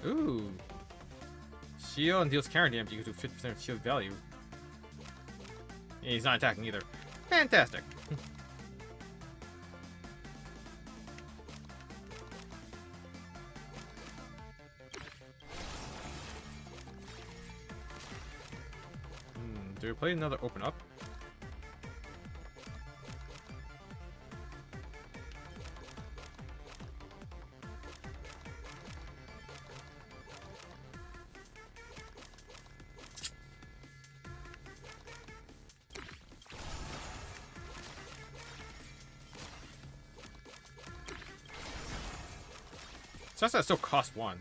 Ooh. Shield and deals counter damage equal to 50% of shield value. And he's not attacking either. Fantastic. Do we play another open up? So that still costs 1.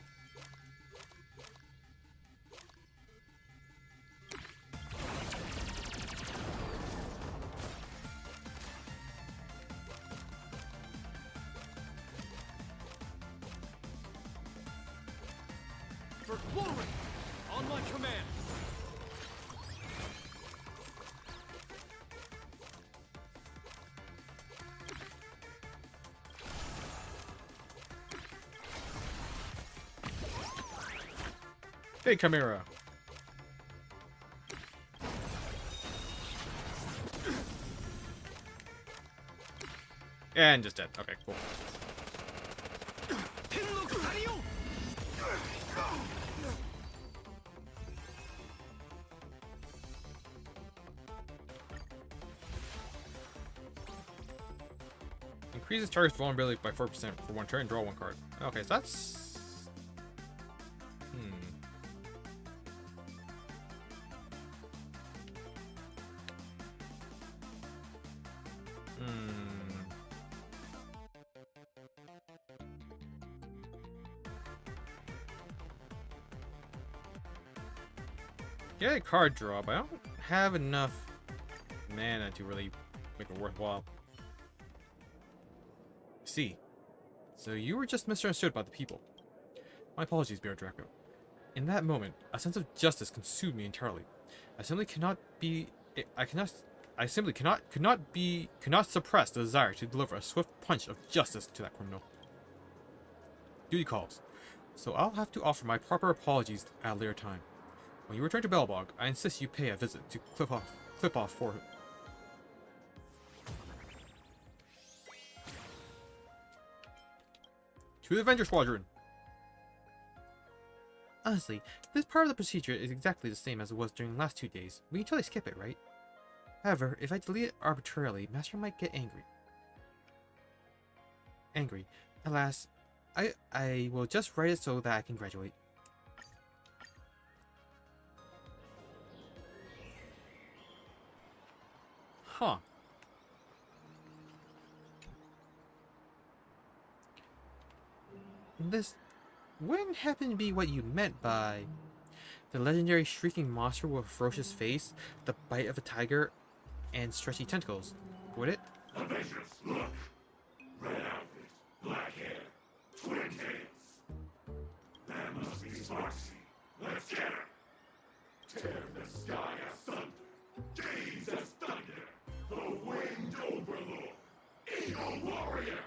For glory. On my command. Hey, Chimera. And just dead. Okay, cool. Increases target's vulnerability by 4% for one turn, draw one card. Okay, so that's... Get a card draw, but I don't have enough mana to really make it worthwhile. See. So you were just misunderstood by the people. My apologies, Bear Draco. In that moment, a sense of justice consumed me entirely. I simply cannot suppress the desire to deliver a swift punch of justice to that criminal. Duty calls. So I'll have to offer my proper apologies at a later time. When you return to Belbog, I insist you pay a visit to Clip Off for it. To the Avenger Squadron! Honestly, this part of the procedure is exactly the same as it was during the last 2 days. We can totally skip it, right? However, if I delete it arbitrarily, Master might get angry. Alas, I will just write it so that I can graduate. Huh. This wouldn't happen to be what you meant by the legendary shrieking monster with a ferocious face, the bite of a tiger, and stretchy tentacles, would it? Avengers, look! Red outfit, black hair, twin tails. That must be Sparksy. Let's get her! Tear the sky asunder, gaze as thunder, the winged overlord, eagle warrior!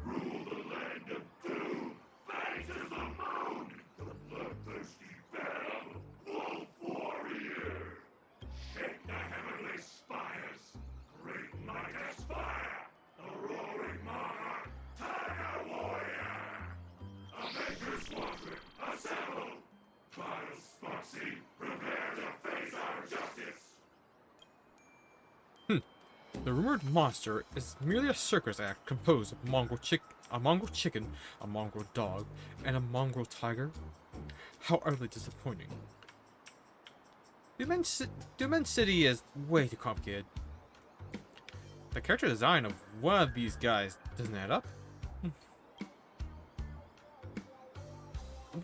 Rule the land of doom, fight to the moon, the bloodthirsty battle, wolf warrior! Shake the heavenly spires, great might aspire, the roaring monarch, tiger warrior! Avengers Squadron, assemble! Trials Sparksy, prepare to face our justice! The rumored monster is merely a circus act composed of a mongrel chicken, a mongrel dog, and a mongrel tiger. How utterly disappointing. Doom City is way too complicated. The character design of one of these guys doesn't add up.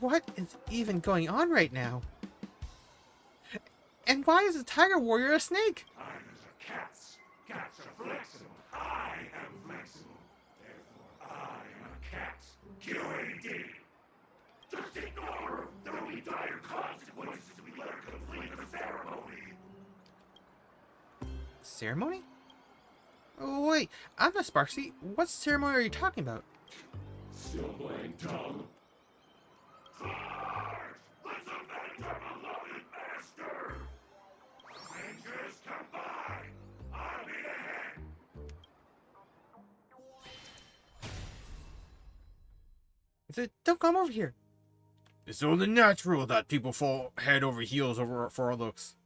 What is even going on right now? And why is the tiger warrior a snake? Tigers are cats. Cats are flexible. I am flexible. Therefore, I am a cat. QAD. Just ignore her. There will be dire consequences if we let her complete the ceremony. Ceremony? Oh, wait, I'm not Sparksy. What ceremony are you talking about? Still playing dumb? Hard! Let's avenge our beloved master! Avengers, come by! I'll be ahead! Don't come over here. It's only natural that people fall head over heels for our looks.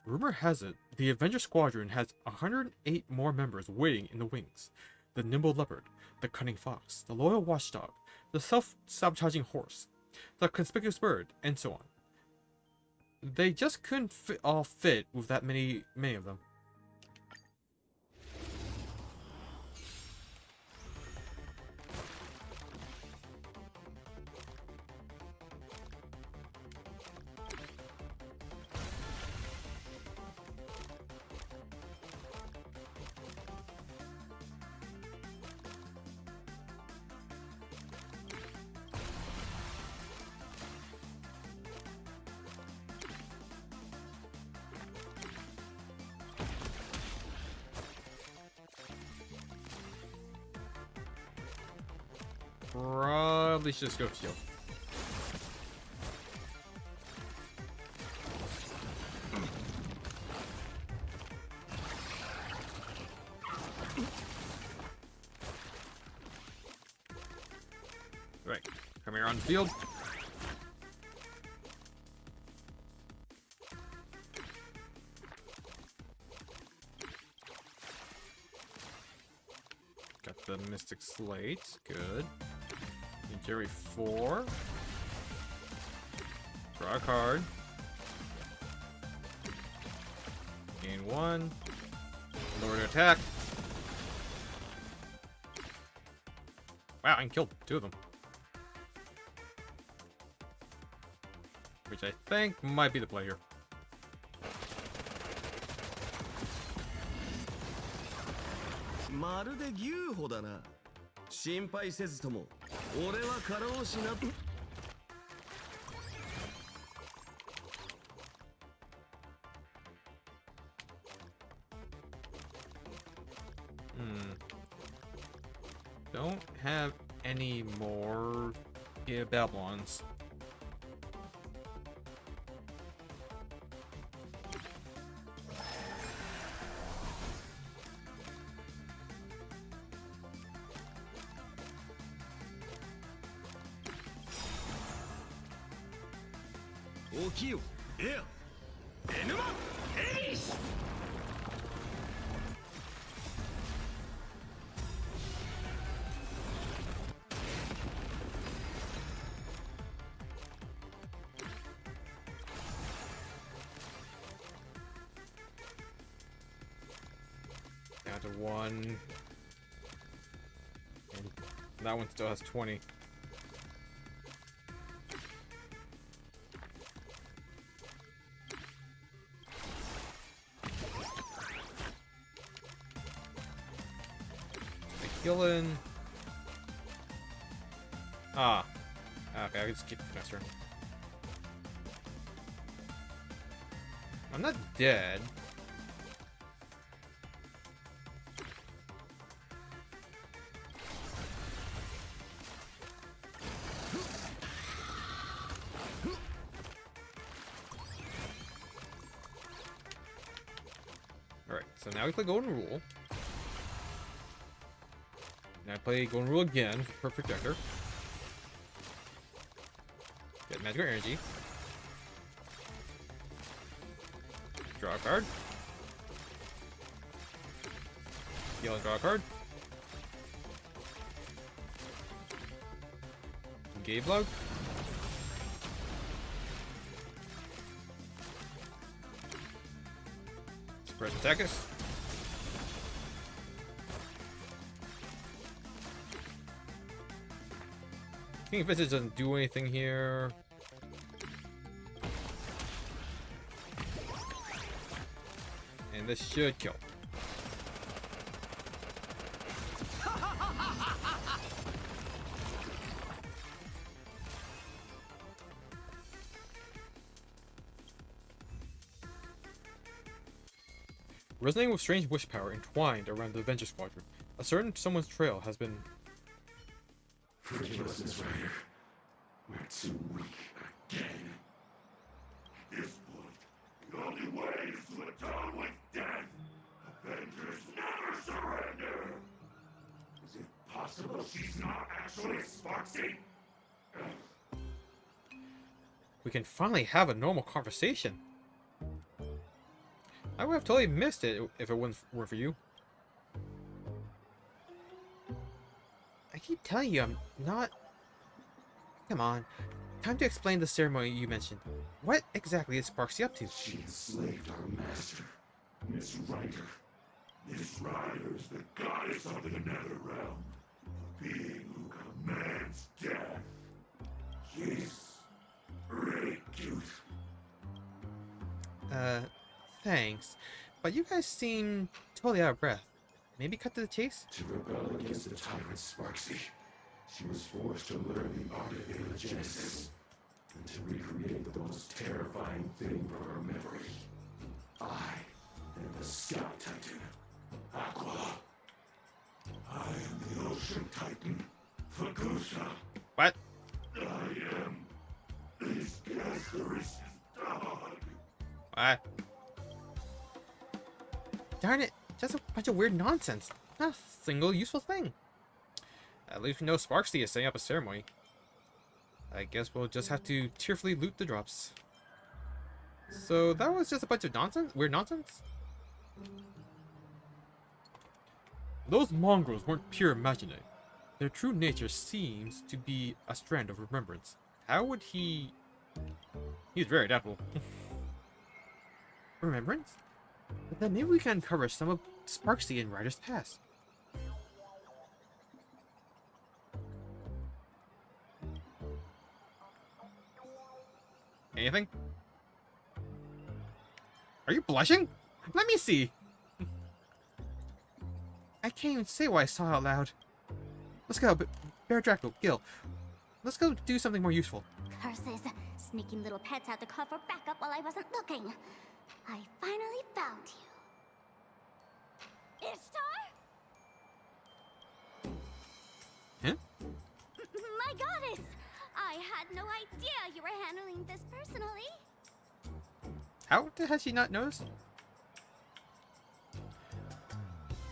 Rumor has it, the Avenger Squadron has 108 more members waiting in the wings. The nimble leopard, the cunning fox, the loyal watchdog, the self-sabotaging horse, the conspicuous bird, and so on. They just couldn't all fit with that many of them. Probably should just go heal. Right, come here on the field. Got the Mystic Slate, good. Jerry 4. Draw a card. Gain 1. Lower to attack. Wow, I can kill 2 of them. Which I think might be the play here. まるで牛歩だな。心配せずとも、俺は過労死な。Don't have any more Babylons. Okio, Air, Enema, Ace! Down to 1. And that one still has 20. Killing. Ah. Okay, I can just keep next turn. I'm not dead. Alright, so now we play Golden Rule. And I play Golden Rule again for Projector. Get Magical Energy. Draw a card. Heal and draw a card. Gave Log. Suppress attack us. King of Visage doesn't do anything here. And this should kill. Resonating with strange wish power entwined around the Avenger Squadron, a certain someone's trail has been... Forgive us, Miss Ryder. We're too weak again. At this point, the only way is to atone with death. Avengers never surrender. Is it possible she's not actually Sparksy? We can finally have a normal conversation. I would have totally missed it if it weren't for you. I keep telling you I'm not... Come on. Time to explain the ceremony you mentioned. What exactly is Sparksy up to? She enslaved our master, Miss Ryder. Miss Ryder is the goddess of the Netherrealm, a being who commands death. She's really cute. Thanks. But you guys seem totally out of breath. Maybe cut to the chase? To rebel against the tyrant Sparksy, she was forced to learn the art of Imagenae, and to recreate the most terrifying thing from her memory. I am the Sky Titan, Aqua. I am the Ocean Titan, Fagusha. What? I am this Gasseris' dog. What? Darn it. Just a bunch of weird nonsense. Not a single useful thing. At least we know Sparksy is setting up a ceremony. I guess we'll just have to tearfully loot the drops. So that was just a bunch of nonsense? Weird nonsense? Those mongrels weren't pure Imagenae. Their true nature seems to be a strand of remembrance. How would he... He's very adaptable. Remembrance? But then maybe we can uncover some of Sparksy and Ryder's past. Anything? Are you blushing? Let me see. I can't even say what I saw out loud. Let's go, Bear Draco, Gil. Let's go do something more useful. Curses. Sneaking little pets had to call for backup while I wasn't looking. I finally found you. Ishtar? Huh? My goddess! I had no idea you were handling this personally. How has she not noticed?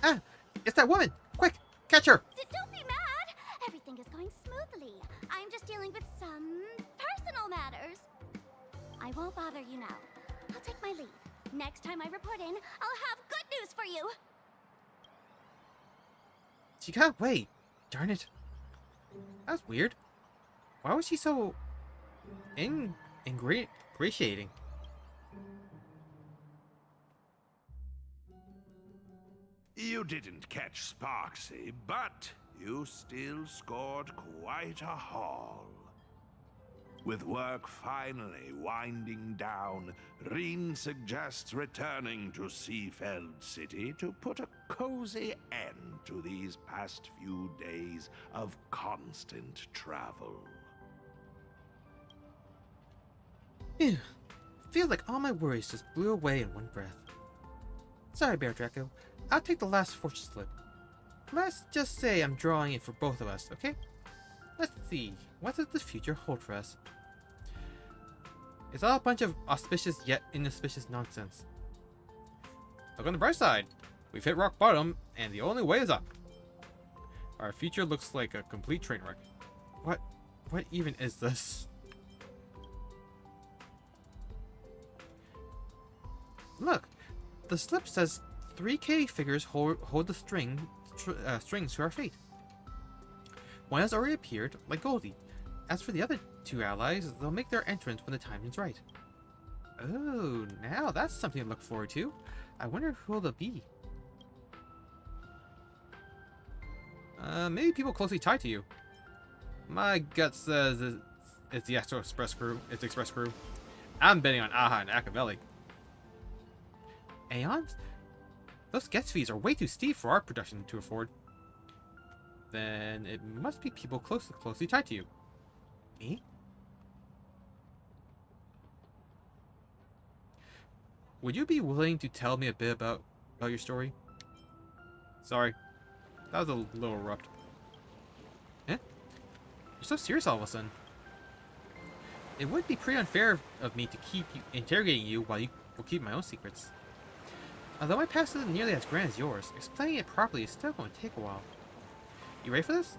Ah! It's that woman! Quick! Catch her! Don't be mad! Everything is going smoothly. I'm just dealing with some personal matters. I won't bother you now. I'll take my leave. Next time I report in, I'll have good news for you. She got away. Darn it. That's weird. Why was she so ingratiating? You didn't catch Sparksy, but you still scored quite a haul. With work finally winding down, Reen suggests returning to Seafeld City to put a cozy end to these past few days of constant travel. Phew. Feels like all my worries just blew away in one breath. Sorry, Bear Draco. I'll take the last fortune slip. Let's just say I'm drawing it for both of us, okay? Let's see. What does the future hold for us? It's all a bunch of auspicious yet inauspicious nonsense. Look on the bright side. We've hit rock bottom, and the only way is up. Our future looks like a complete train wreck. What even is this? Look, the slip says 3K figures hold the strings to our fate. One has already appeared, like Goldie. As for the other two allies, they'll make their entrance when the timing's right. Oh, now that's something to look forward to. I wonder who they'll be. Maybe people closely tied to you. My gut says it's the Express crew. It's Express crew. I'm betting on Aha and Akavelli. Aeons? Those guest fees are way too steep for our production to afford. Then it must be people closely tied to you. Me? Would you be willing to tell me a bit about your story? Sorry. That was a little abrupt. Eh? You're so serious all of a sudden. It would be pretty unfair of me to keep interrogating you while you will keep my own secrets. Although my past isn't nearly as grand as yours, explaining it properly is still going to take a while. You ready for this?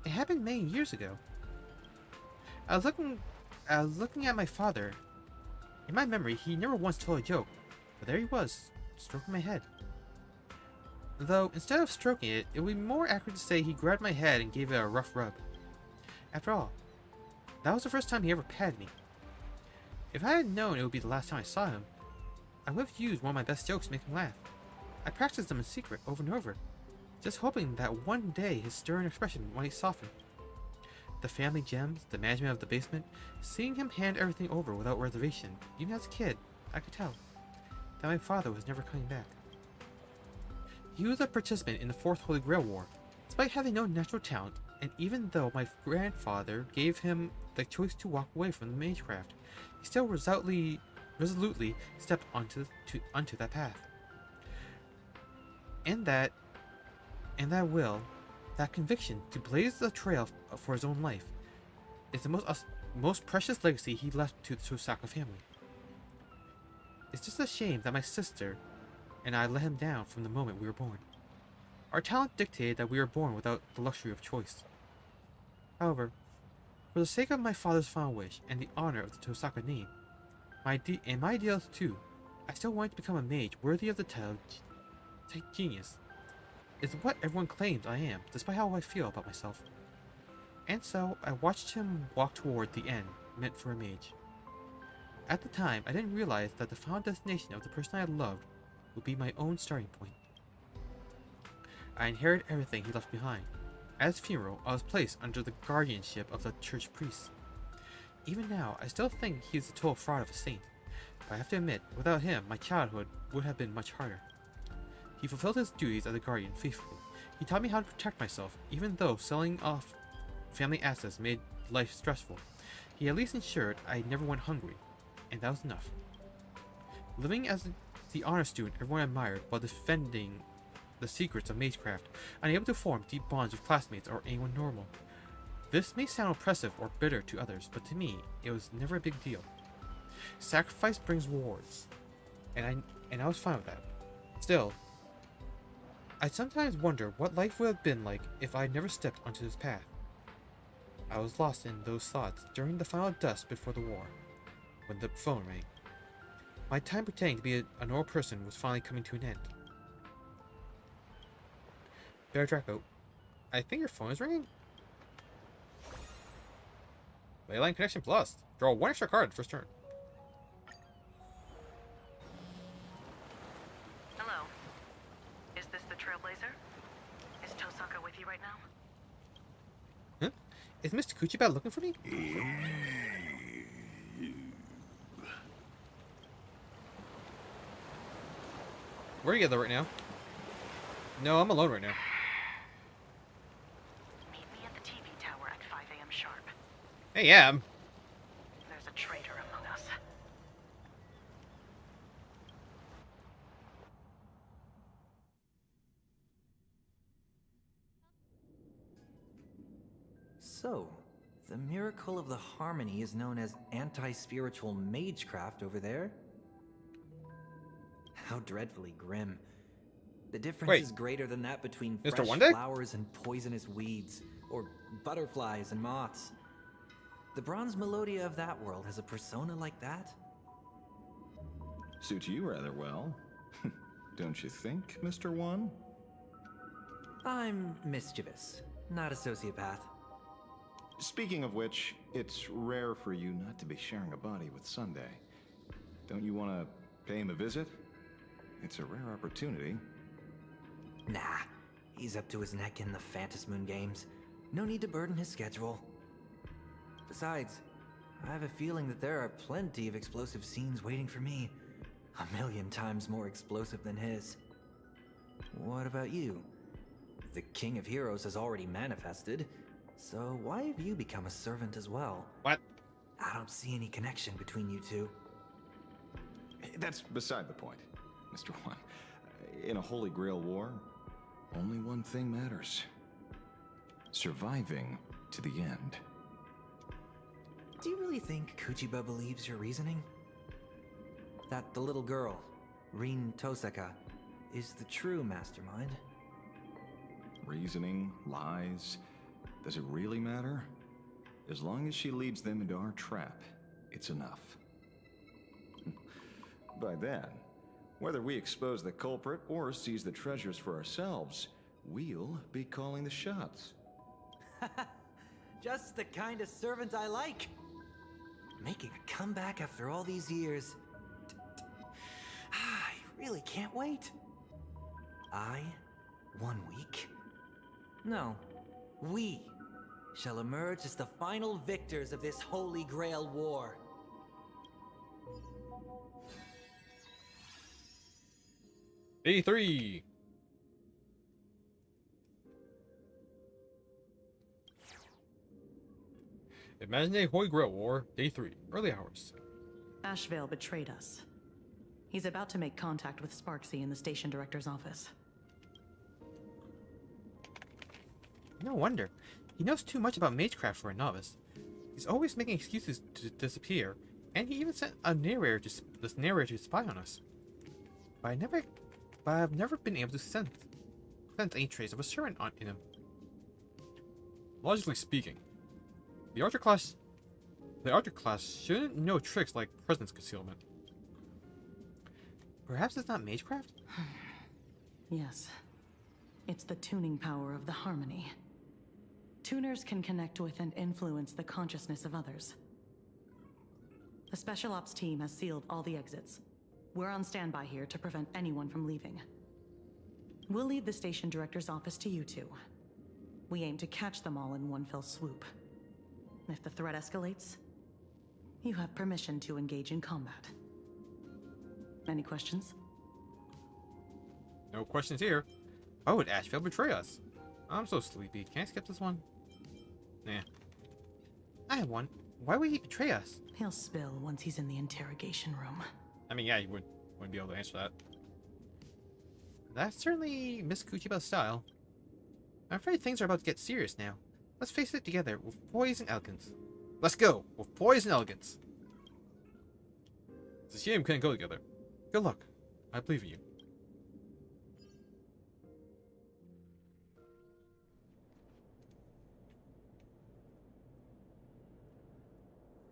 It happened many years ago. I was looking at my father. In my memory, he never once told a joke, but there he was, stroking my head. Though, instead of stroking it, it would be more accurate to say he grabbed my head and gave it a rough rub. After all, that was the first time he ever patted me. If I had known it would be the last time I saw him, I would have used one of my best jokes to make him laugh. I practiced them in secret over and over, just hoping that one day his stern expression might soften. The family gems, the management of the basement, seeing him hand everything over without reservation, even as a kid, I could tell that my father was never coming back. He was a participant in the Fourth Holy Grail War, despite having no natural talent, and even though my grandfather gave him the choice to walk away from the magecraft, he still resolutely stepped onto that path. And that will, that conviction to blaze the trail for his own life, is the most precious legacy he left to the Tosaka family. It's just a shame that my sister and I let him down from the moment we were born. Our talent dictated that we were born without the luxury of choice. However, for the sake of my father's final wish and the honor of the Tosaka name, and my ideals too, I still wanted to become a mage worthy of the title genius. It's what everyone claims I am, despite how I feel about myself. And so, I watched him walk toward the end meant for a mage. At the time, I didn't realize that the final destination of the person I loved would be my own starting point. I inherited everything he left behind. At his funeral, I was placed under the guardianship of the church priest. Even now, I still think he is a total fraud of a saint, but I have to admit, without him, my childhood would have been much harder. He fulfilled his duties as a guardian faithfully. He taught me how to protect myself, even though selling off family assets made life stressful. He at least ensured I never went hungry, and that was enough. Living as the honor student everyone admired while defending the secrets of magecraft, unable to form deep bonds with classmates or anyone normal. This may sound oppressive or bitter to others, but to me, it was never a big deal. Sacrifice brings rewards, and I was fine with that. Still, I sometimes wonder what life would have been like if I had never stepped onto this path. I was lost in those thoughts during the final dusk before the war, when the phone rang. My time pretending to be a normal person was finally coming to an end. Bear Draco, I think your phone is ringing? Leyline Connection Plus. Draw one extra card first turn. Hello. Is this the Trailblazer? Is Tosaka with you right now? Huh? Is Mr. Kuchiba looking for me? We're together right now. No, I'm alone right now. Meet me at the TV tower at 5 a.m. sharp. Hey, yeah. There's a traitor among us. So, the miracle of the harmony is known as anti-spiritual magecraft over there? How dreadfully grim. The difference is greater than that between fresh flowers and poisonous weeds, or butterflies and moths. The bronze melodia of that world has a persona like that? Suits you rather well. Don't you think, Mr. One? I'm mischievous, not a sociopath. Speaking of which, it's rare for you not to be sharing a body with Sunday. Don't you want to pay him a visit? It's a rare opportunity. Nah, he's up to his neck in the Phantasmoon games. No need to burden his schedule. Besides, I have a feeling that there are plenty of explosive scenes waiting for me. 1,000,000 times more explosive than his. What about you? The King of Heroes has already manifested, so why have you become a servant as well? What? I don't see any connection between you two. That's beside the point, Mr. One. In a Holy Grail war, only one thing matters. Surviving to the end. Do you really think Kuchiba believes your reasoning? That the little girl, Rin Tosaka, is the true mastermind? Reasoning, lies, does it really matter? As long as she leads them into our trap, it's enough. By then, whether we expose the culprit or seize the treasures for ourselves, we'll be calling the shots. Just the kind of servant I like. Making a comeback after all these years. I really can't wait. 1 week? No, we shall emerge as the final victors of this Holy Grail war. Day 3. Imagenae Holy Grail War, Day 3, early hours. Ashvale betrayed us. He's about to make contact with Sparksy in the station director's office. No wonder. He knows too much about magecraft for a novice. He's always making excuses to disappear, and he even sent a narrator to spy on us. But I've never been able to sense sense any trace of a servant in him. Logically speaking, the archer class shouldn't know tricks like presence concealment. Perhaps it's not magecraft? Yes. It's the tuning power of the harmony. Tuners can connect with and influence the consciousness of others. The Special Ops team has sealed all the exits. We're on standby here to prevent anyone from leaving. We'll leave the station director's office to you two. We aim to catch them all in one fell swoop. If the threat escalates, you have permission to engage in combat. Any questions? No questions here. Why would Ashfield betray us? I'm so sleepy. Can I skip this one? Nah. I have one. Why would he betray us? He'll spill once he's in the interrogation room. I mean, yeah, you wouldn't be able to answer that. That's certainly Miss Kuchiba's style. I'm afraid things are about to get serious now. Let's face it together with poise and elegance. Let's go with poise and elegance. It's a shame we couldn't go together. Good luck. I believe in you.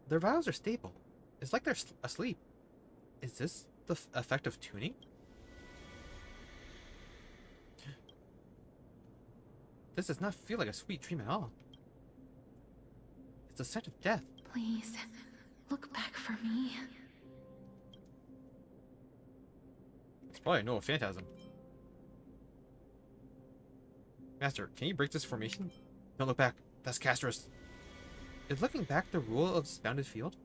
Their vials are stable. It's like they're asleep. Is this the effect of tuning? This does not feel like a sweet dream at all. It's the scent of death. Please, look back for me. It's probably no phantasm. Master, can you break this formation? Don't look back. That's Casterus. Is looking back the rule of this bounded field?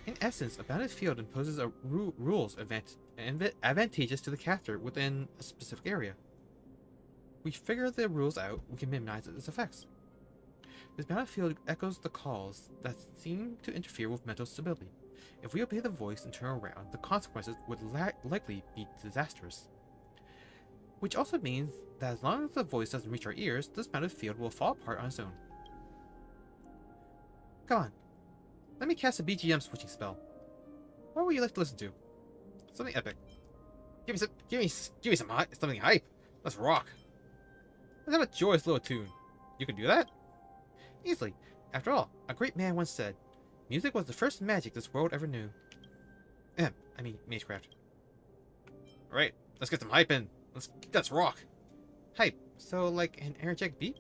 In essence, a bounded field imposes a rules advantageous to the caster within a specific area. We figure the rules out, we can minimize its effects. This bounded field echoes the calls that seem to interfere with mental stability. If we obey the voice and turn around, the consequences would likely be disastrous. Which also means that as long as the voice doesn't reach our ears, this bounded field will fall apart on its own. Come on. Let me cast a BGM switching spell. What would you like to listen to? Something epic. Give me something hype. Let's rock. Let's have a joyous little tune. You can do that? Easily. After all, a great man once said, music was the first magic this world ever knew. I mean, magecraft. Alright, let's get some hype in. Let's rock. Hype. So, like an energetic beat?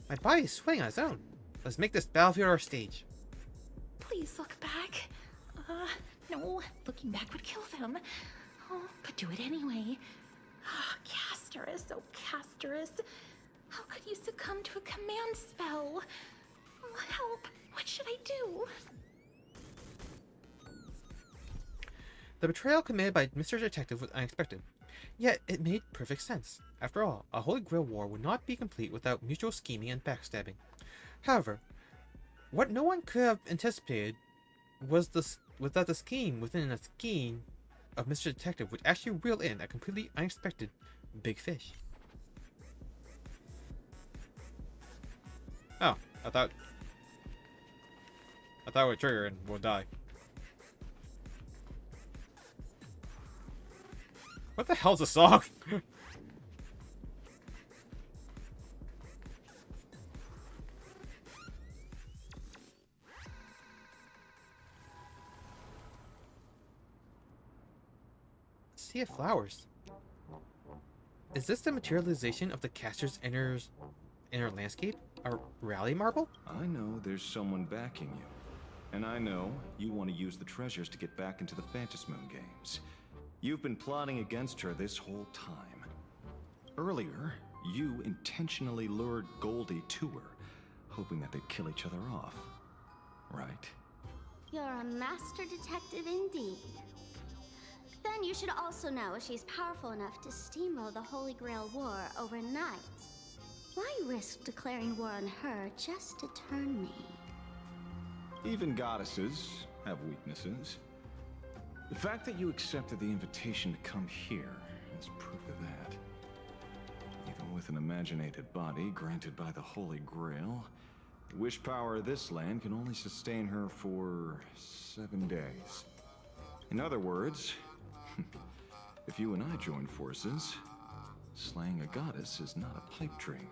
My body is swaying on its own. Let's make this battlefield our stage. Please look back. No, looking back would kill them. Oh, but do it anyway. Casterus, oh Casterus. How could you succumb to a command spell? Oh, help. What should I do? The betrayal committed by Mr. Detective was unexpected, yet it made perfect sense. After all, a Holy Grail war would not be complete without mutual scheming and backstabbing. However, what no one could have anticipated was that the scheme within a scheme of Mr. Detective would actually reel in a completely unexpected big fish. Oh, I thought it would trigger and we'll die. What the hell's a song? Sea of flowers. Is this the materialization of the caster's inner landscape? A rally marble? I know there's someone backing you. And I know you want to use the treasures to get back into the Phantasmoon games. You've been plotting against her this whole time. Earlier, you intentionally lured Goldie to her, hoping that they'd kill each other off. Right? You're a master detective indeed. Then you should also know she's powerful enough to steamroll the Holy Grail War overnight. Why risk declaring war on her just to turn me? Even goddesses have weaknesses. The fact that you accepted the invitation to come here is proof of that. Even with an imaginated body granted by the Holy Grail, The wish power of this land can only sustain her for 7 days. In other words, if you and I join forces, slaying a goddess is not a pipe dream.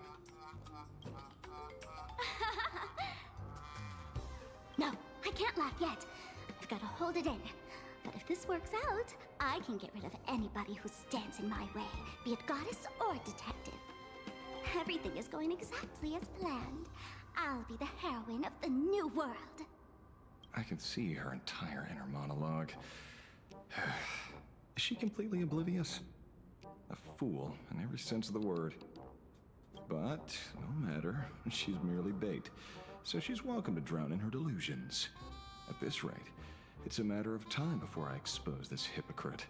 No, I can't laugh yet. I've got to hold it in. But if this works out, I can get rid of anybody who stands in my way, be it goddess or detective. Everything is going exactly as planned. I'll be the heroine of the new world. I can see her entire inner monologue. Is she completely oblivious? A fool in every sense of the word. But, no matter, she's merely bait. So she's welcome to drown in her delusions. At this rate, it's a matter of time before I expose this hypocrite.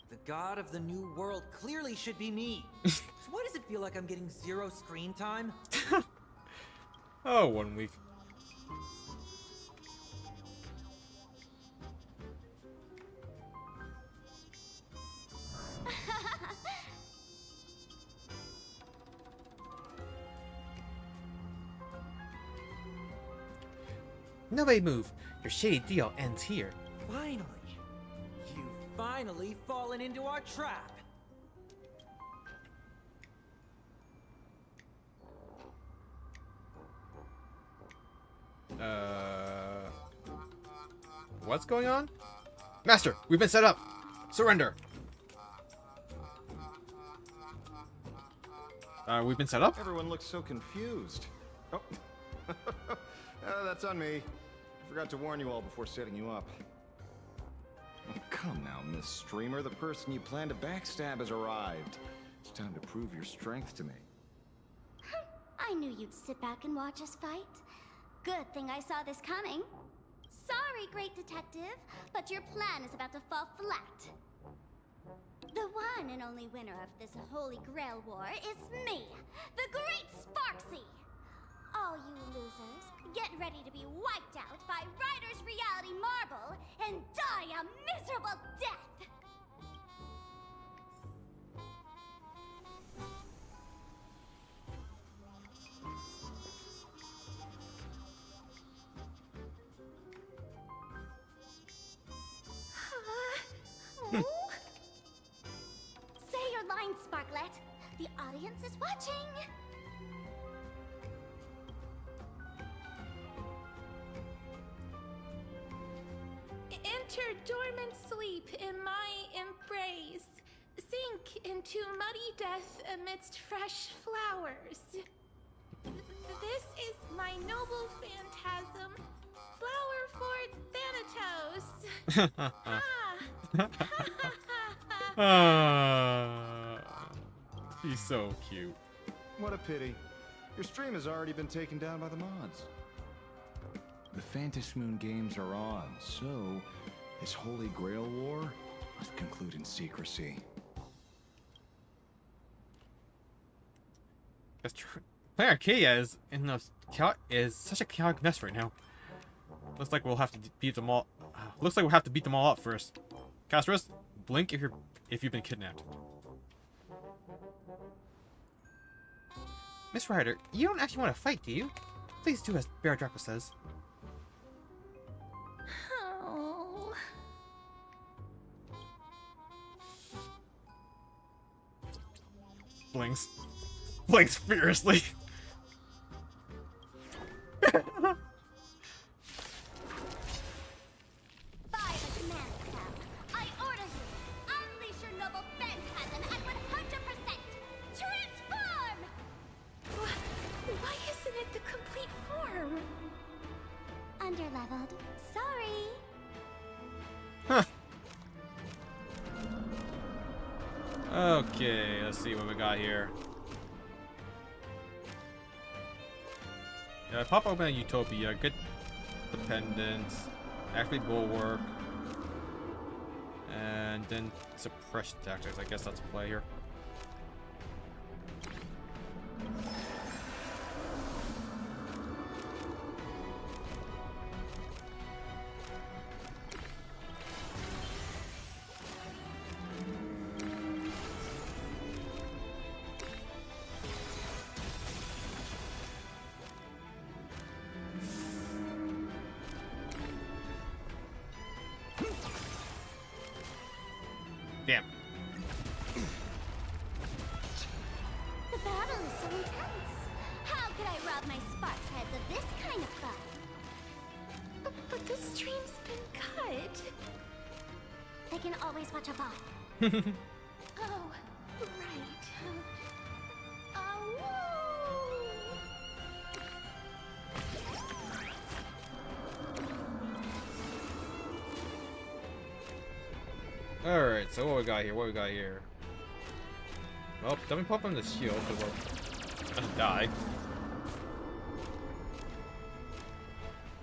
The god of the new world clearly should be me. So why does it feel like I'm getting 0 screen time? Oh, 1 week. Nobody move. Your shady deal ends here. Finally. You've finally fallen into our trap. What's going on? Master, we've been set up. Surrender. We've been set up? Everyone looks so confused. Oh, that's on me. I forgot to warn you all before setting you up. Oh, come now, Miss Streamer. The person you plan to backstab has arrived. It's time to prove your strength to me. I knew you'd sit back and watch us fight. Good thing I saw this coming. Sorry, great detective, but your plan is about to fall flat. The one and only winner of this Holy Grail war is me, the Great Sparksy! All you losers, get ready to be wiped out by Ryder's Reality Marble and die a miserable death! Say your line, Sparklet. The audience is watching. Enter dormant sleep in my embrace. Sink into muddy death amidst fresh flowers. This is my noble phantasm, flower for Thanatos. He's so cute. What a pity. Your stream has already been taken down by the mods. The Phantasmoon games are on, so this Holy Grail war must conclude in secrecy. That's true. Player Arcadia is is such a chaotic mess right now. Looks like we'll have to beat them all. Looks like we'll have to beat them all up first. Castros, blink if you've been kidnapped. Miss Ryder, you don't actually want to fight, do you? Please do as Bear Draco says. Oh. Blinks. Blinks furiously. Underleveled. Sorry. Huh. Okay, let's see what we got here. Yeah, pop open a Utopia, get Dependence, activate Bulwark, and then suppress tactics. I guess that's a play here. Damn. The battle is so intense. How could I rob my Sparks heads of this kind of fun? But the stream's been cut. They can always watch a bot. Oh, right. Alright, so what we got here? What we got here? Well, let me pop on the shield because we're gonna die.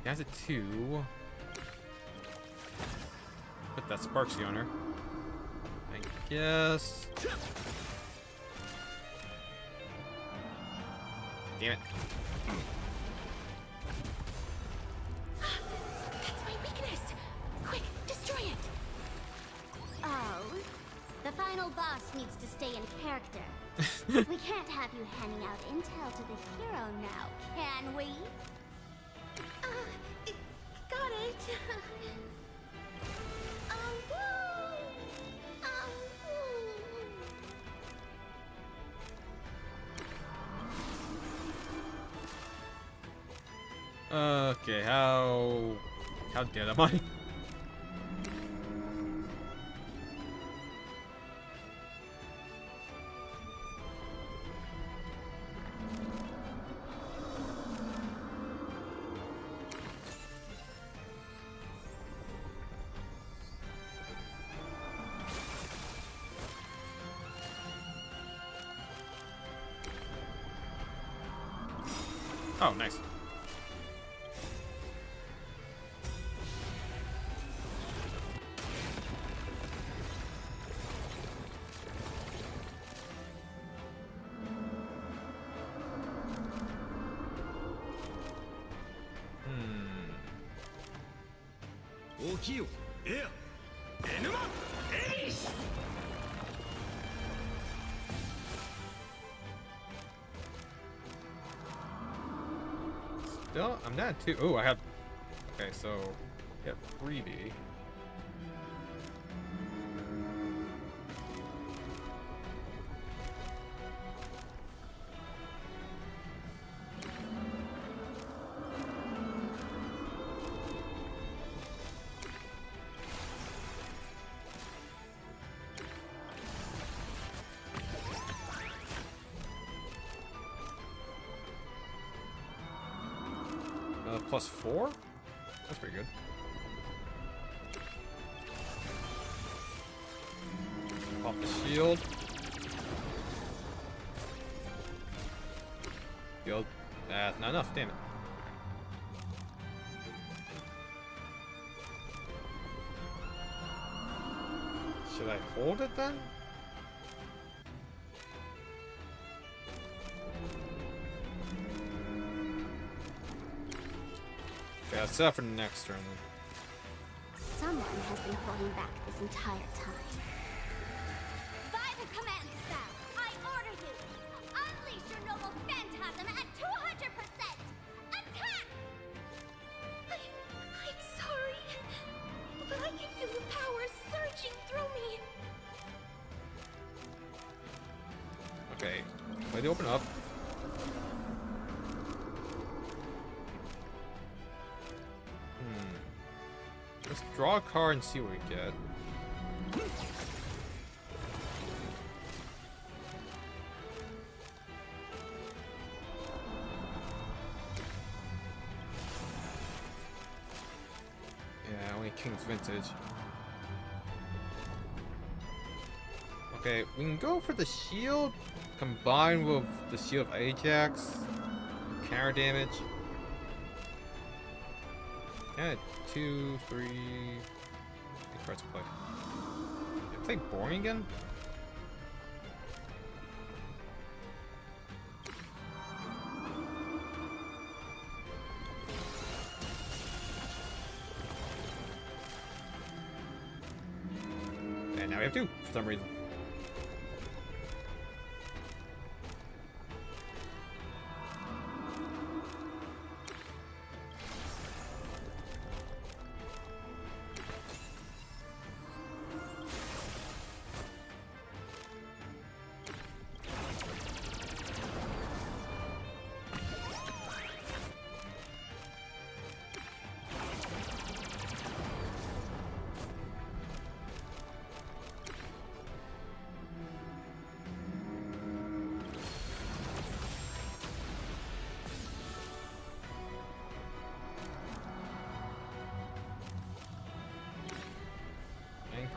He has a 2. Put that Sparksy on her. I guess. Damn it. That's my weakness. Quick, destroy it. Oh, the final boss needs to stay in character. We can't have you handing out intel to the hero now, can we? Got it. Okay, how dead am I? Oh, nice. Still, I'm not too. Oh, I have. Okay, so yeah, 3D. +4? That's pretty good. Pop the shield. Shield. That's not enough, damn it. Should I hold it then? Yeah, set up for the next turn then. Someone has been holding back this entire time. By the command spell, I order you! Unleash your noble phantasm at 200%! Attack! I'm sorry, but I can feel the power surging through me. Okay, let it open up. Let's draw a card and see what we get. Yeah, only King's Vintage. Okay, we can go for the shield combined with the shield of Ajax. Counter damage. Yeah, 2, 3. How many cards to play? Did I play boring again? And now we have 2 for some reason.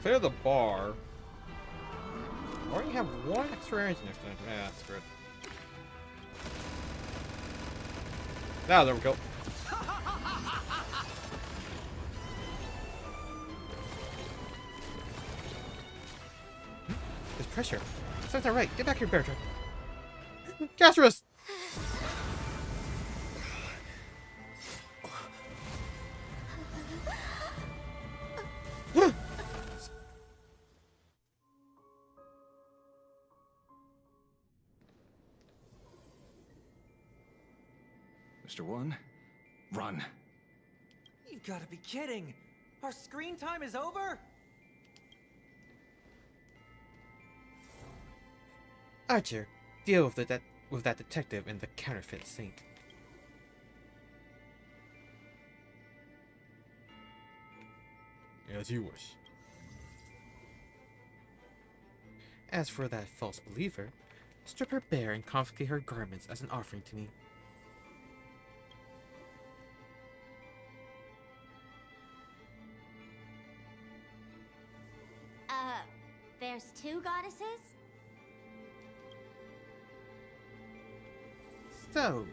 Clear the bar. Or you have one extra energy next time. Yeah, that's good. Now there we go. There's pressure. Sounds not right. Get back here, Bear Trap. Castorus! Mr. One, run. You've got to be kidding! Our screen time is over? Archer, deal with that detective and the counterfeit saint. As you wish. As for that false believer, strip her bare and confiscate her garments as an offering to me. There's two goddesses? So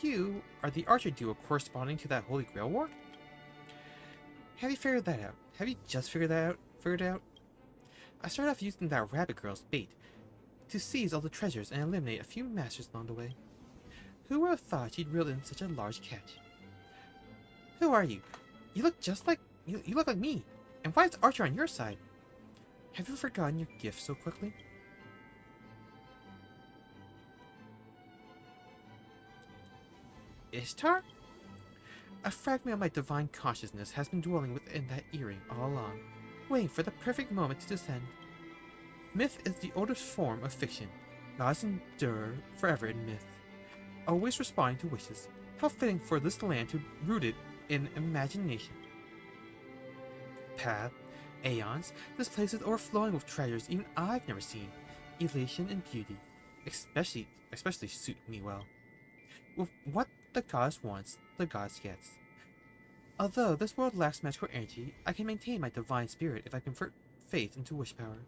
you are the Archer duo corresponding to that Holy Grail war? Have you figured that out? Have you just figured that out? I started off using that rabbit girl's bait to seize all the treasures and eliminate a few masters along the way. Who would have thought she'd reel in such a large catch? Who are you? You look just like you look like me. And why is Archer on your side? Have you forgotten your gift so quickly? Ishtar? A fragment of my divine consciousness has been dwelling within that earring all along, waiting for the perfect moment to descend. Myth is the oldest form of fiction. Gods endure forever in myth, always responding to wishes. How fitting for this land to root it in imagination. Path, aeons, this place is overflowing with treasures even I've never seen. Elation and beauty, especially suit me well. With what the goddess wants, the goddess gets. Although this world lacks magical energy, I can maintain my divine spirit if I convert faith into wish power.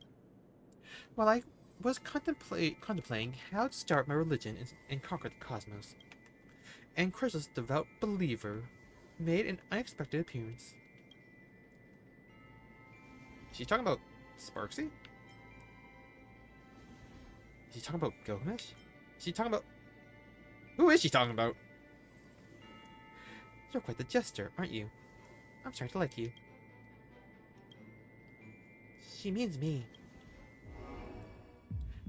While I was contemplating how to start my religion and conquer the cosmos, and Crystal's devout believer made an unexpected appearance. Is she talking about Sparksy? Is she talking about Gilgamesh? Is she talking about... Who is she talking about? You're quite the jester, aren't you? I'm starting to like you. She means me.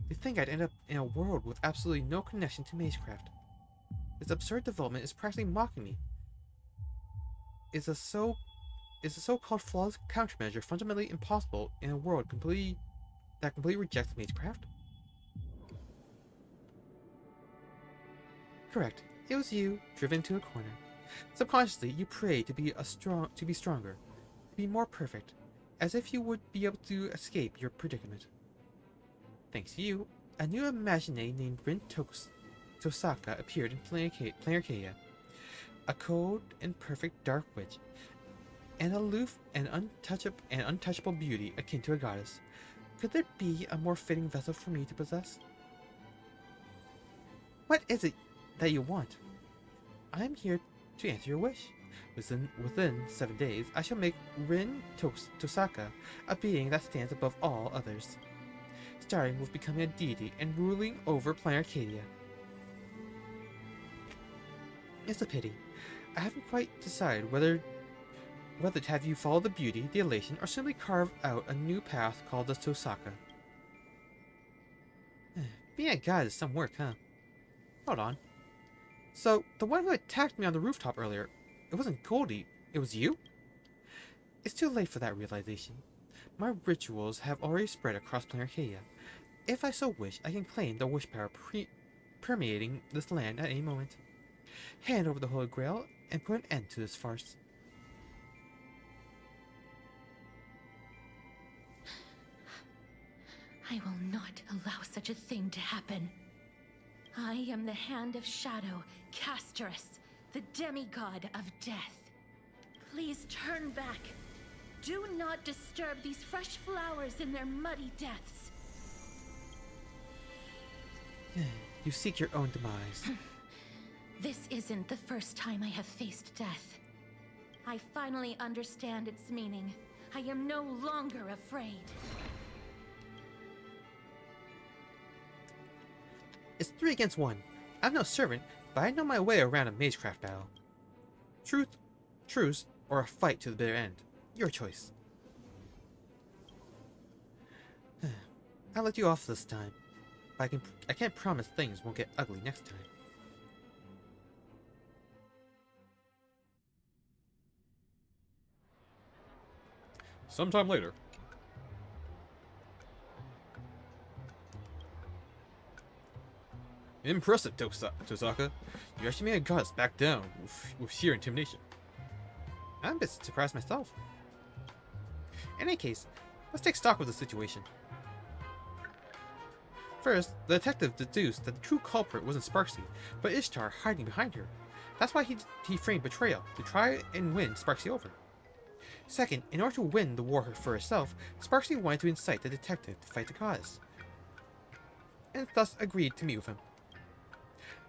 You think I'd end up in a world with absolutely no connection to magecraft? This absurd development is practically mocking me. Is the so-called flawless countermeasure fundamentally impossible in a world that completely rejects magecraft? Correct. It was you, driven to a corner. Subconsciously, you prayed to be stronger, to be more perfect, as if you would be able to escape your predicament. Thanks to you, a new Imagenae named Rin Tosaka appeared in Planarchaea, a cold and perfect dark witch, an aloof and untouchable beauty akin to a goddess. Could there be a more fitting vessel for me to possess? What is it that you want? I am here to answer your wish. Within 7 days, I shall make Rin Tosaka a being that stands above all others, starting with becoming a deity and ruling over Planarchaea. It's a pity. I haven't quite decided whether to have you follow the beauty, the elation, or simply carve out a new path called the Tosaka. Being a god is some work, huh? Hold on. So, the one who attacked me on the rooftop earlier, it wasn't Goldie, it was you? It's too late for that realization. My rituals have already spread across Planarchaea. If I so wish, I can claim the wish power permeating this land at any moment. Hand over the Holy Grail and put an end to this farce. I will not allow such a thing to happen. I am the Hand of Shadow, Castorus, the demigod of death. Please turn back. Do not disturb these fresh flowers in their muddy deaths. You seek your own demise. This isn't the first time I have faced death. I finally understand its meaning. I am no longer afraid. It's 3 against 1. I'm no servant, but I know my way around a magecraft battle. Truce, or a fight to the bitter end. Your choice. I'll let you off this time, but I can't promise things won't get ugly next time. Sometime later. Impressive, Tosaka. You actually made a goddess back down with sheer intimidation. I'm a bit surprised myself. In any case, let's take stock of the situation. First, the detective deduced that the true culprit wasn't Sparksy, but Ishtar hiding behind her. That's why he framed betrayal, to try and win Sparksy over. Second, in order to win the war for herself, Sparksy wanted to incite the detective to fight the goddess, and thus agreed to meet with him.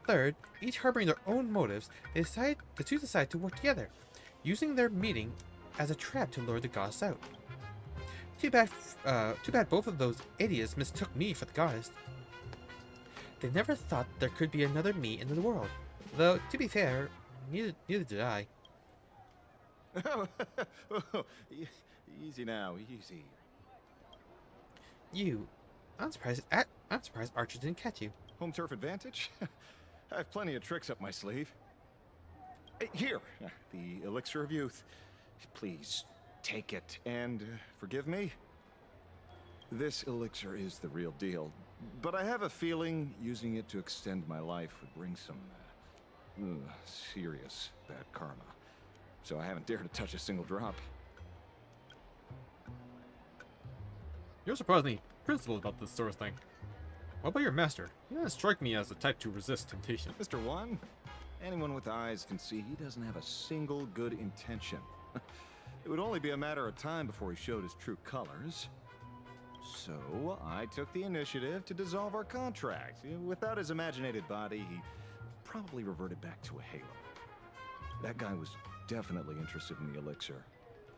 Third, each harboring their own motives, the two decided to work together, using their meeting as a trap to lure the goddess out. Too bad both of those idiots mistook me for the goddess. They never thought there could be another me in the world, though, to be fair, neither did I. Easy now, easy. I'm surprised Archer didn't catch you. Home turf advantage? I have plenty of tricks up my sleeve. Here, the elixir of youth. Please, take it and forgive me. This elixir is the real deal, but I have a feeling using it to extend my life would bring some serious bad karma. So I haven't dared to touch a single drop. You're surprisingly principled about this sort of thing. What about your master? He doesn't strike me as the type to resist temptation. Mr. One, anyone with eyes can see he doesn't have a single good intention. It would only be a matter of time before he showed his true colors. So I took the initiative to dissolve our contract. Without his imaginated body, he probably reverted back to a halo. That guy was definitely interested in the elixir.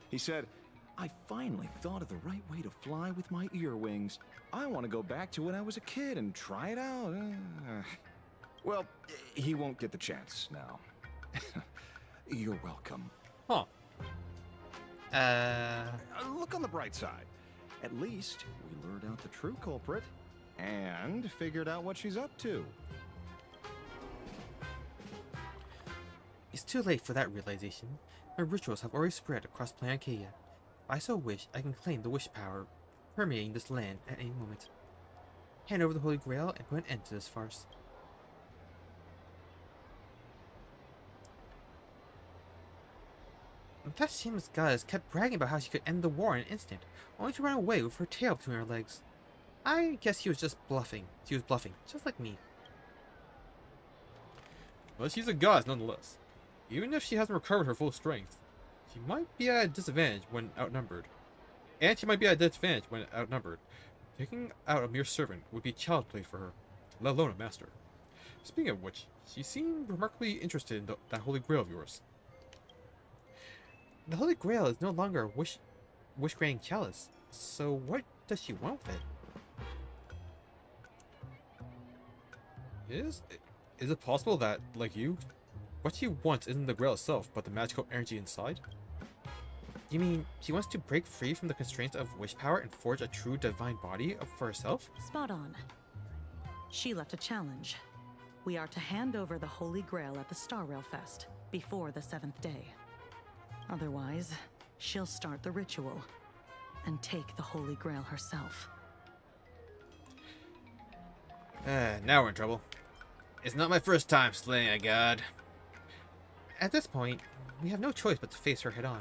He said, I finally thought of the right way to fly with my ear wings. I want to go back to when I was a kid and try it out. Well, he won't get the chance now. You're welcome. Huh. Look on the bright side. At least we lured out the true culprit and figured out what she's up to. It's too late for that realization. My rituals have already spread across planet Acadia. If I so wish, I can claim the wish power permeating this land at any moment. Hand over the Holy Grail and put an end to this farce. That shameless goddess kept bragging about how she could end the war in an instant, only to run away with her tail between her legs. I guess she was just bluffing. She was bluffing, just like me. But she's a goddess nonetheless. Even if she hasn't recovered her full strength, she might be at a disadvantage when outnumbered. Taking out a mere servant would be child's play for her, let alone a master. Speaking of which, she seemed remarkably interested in that Holy Grail of yours. The Holy Grail is no longer a wish-granting chalice, so what does she want with it? Is it possible that, like you, what she wants isn't the Grail itself, but the magical energy inside? You mean she wants to break free from the constraints of wish power and forge a true divine body for herself? Spot on. She left a challenge. We are to hand over the Holy Grail at the Star Rail Fest before the 7th day. Otherwise, she'll start the ritual and take the Holy Grail herself. Now we're in trouble. It's not my first time slaying a god. At this point, we have no choice but to face her head on.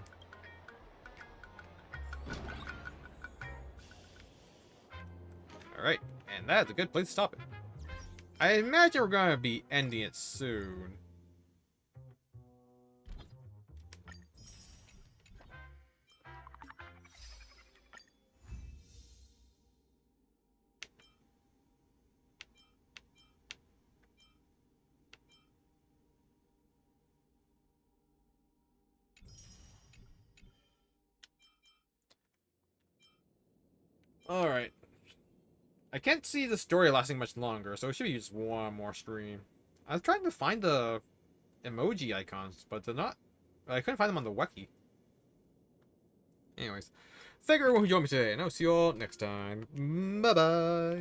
Alright, and that's a good place to stop it. I imagine we're going to be ending it soon. Alright. I can't see the story lasting much longer, so it should be just one more stream. I was trying to find the emoji icons, but they're not... I couldn't find them on the wiki. Anyways. Thank you everyone who joined me today, and I'll see you all next time. Bye-bye!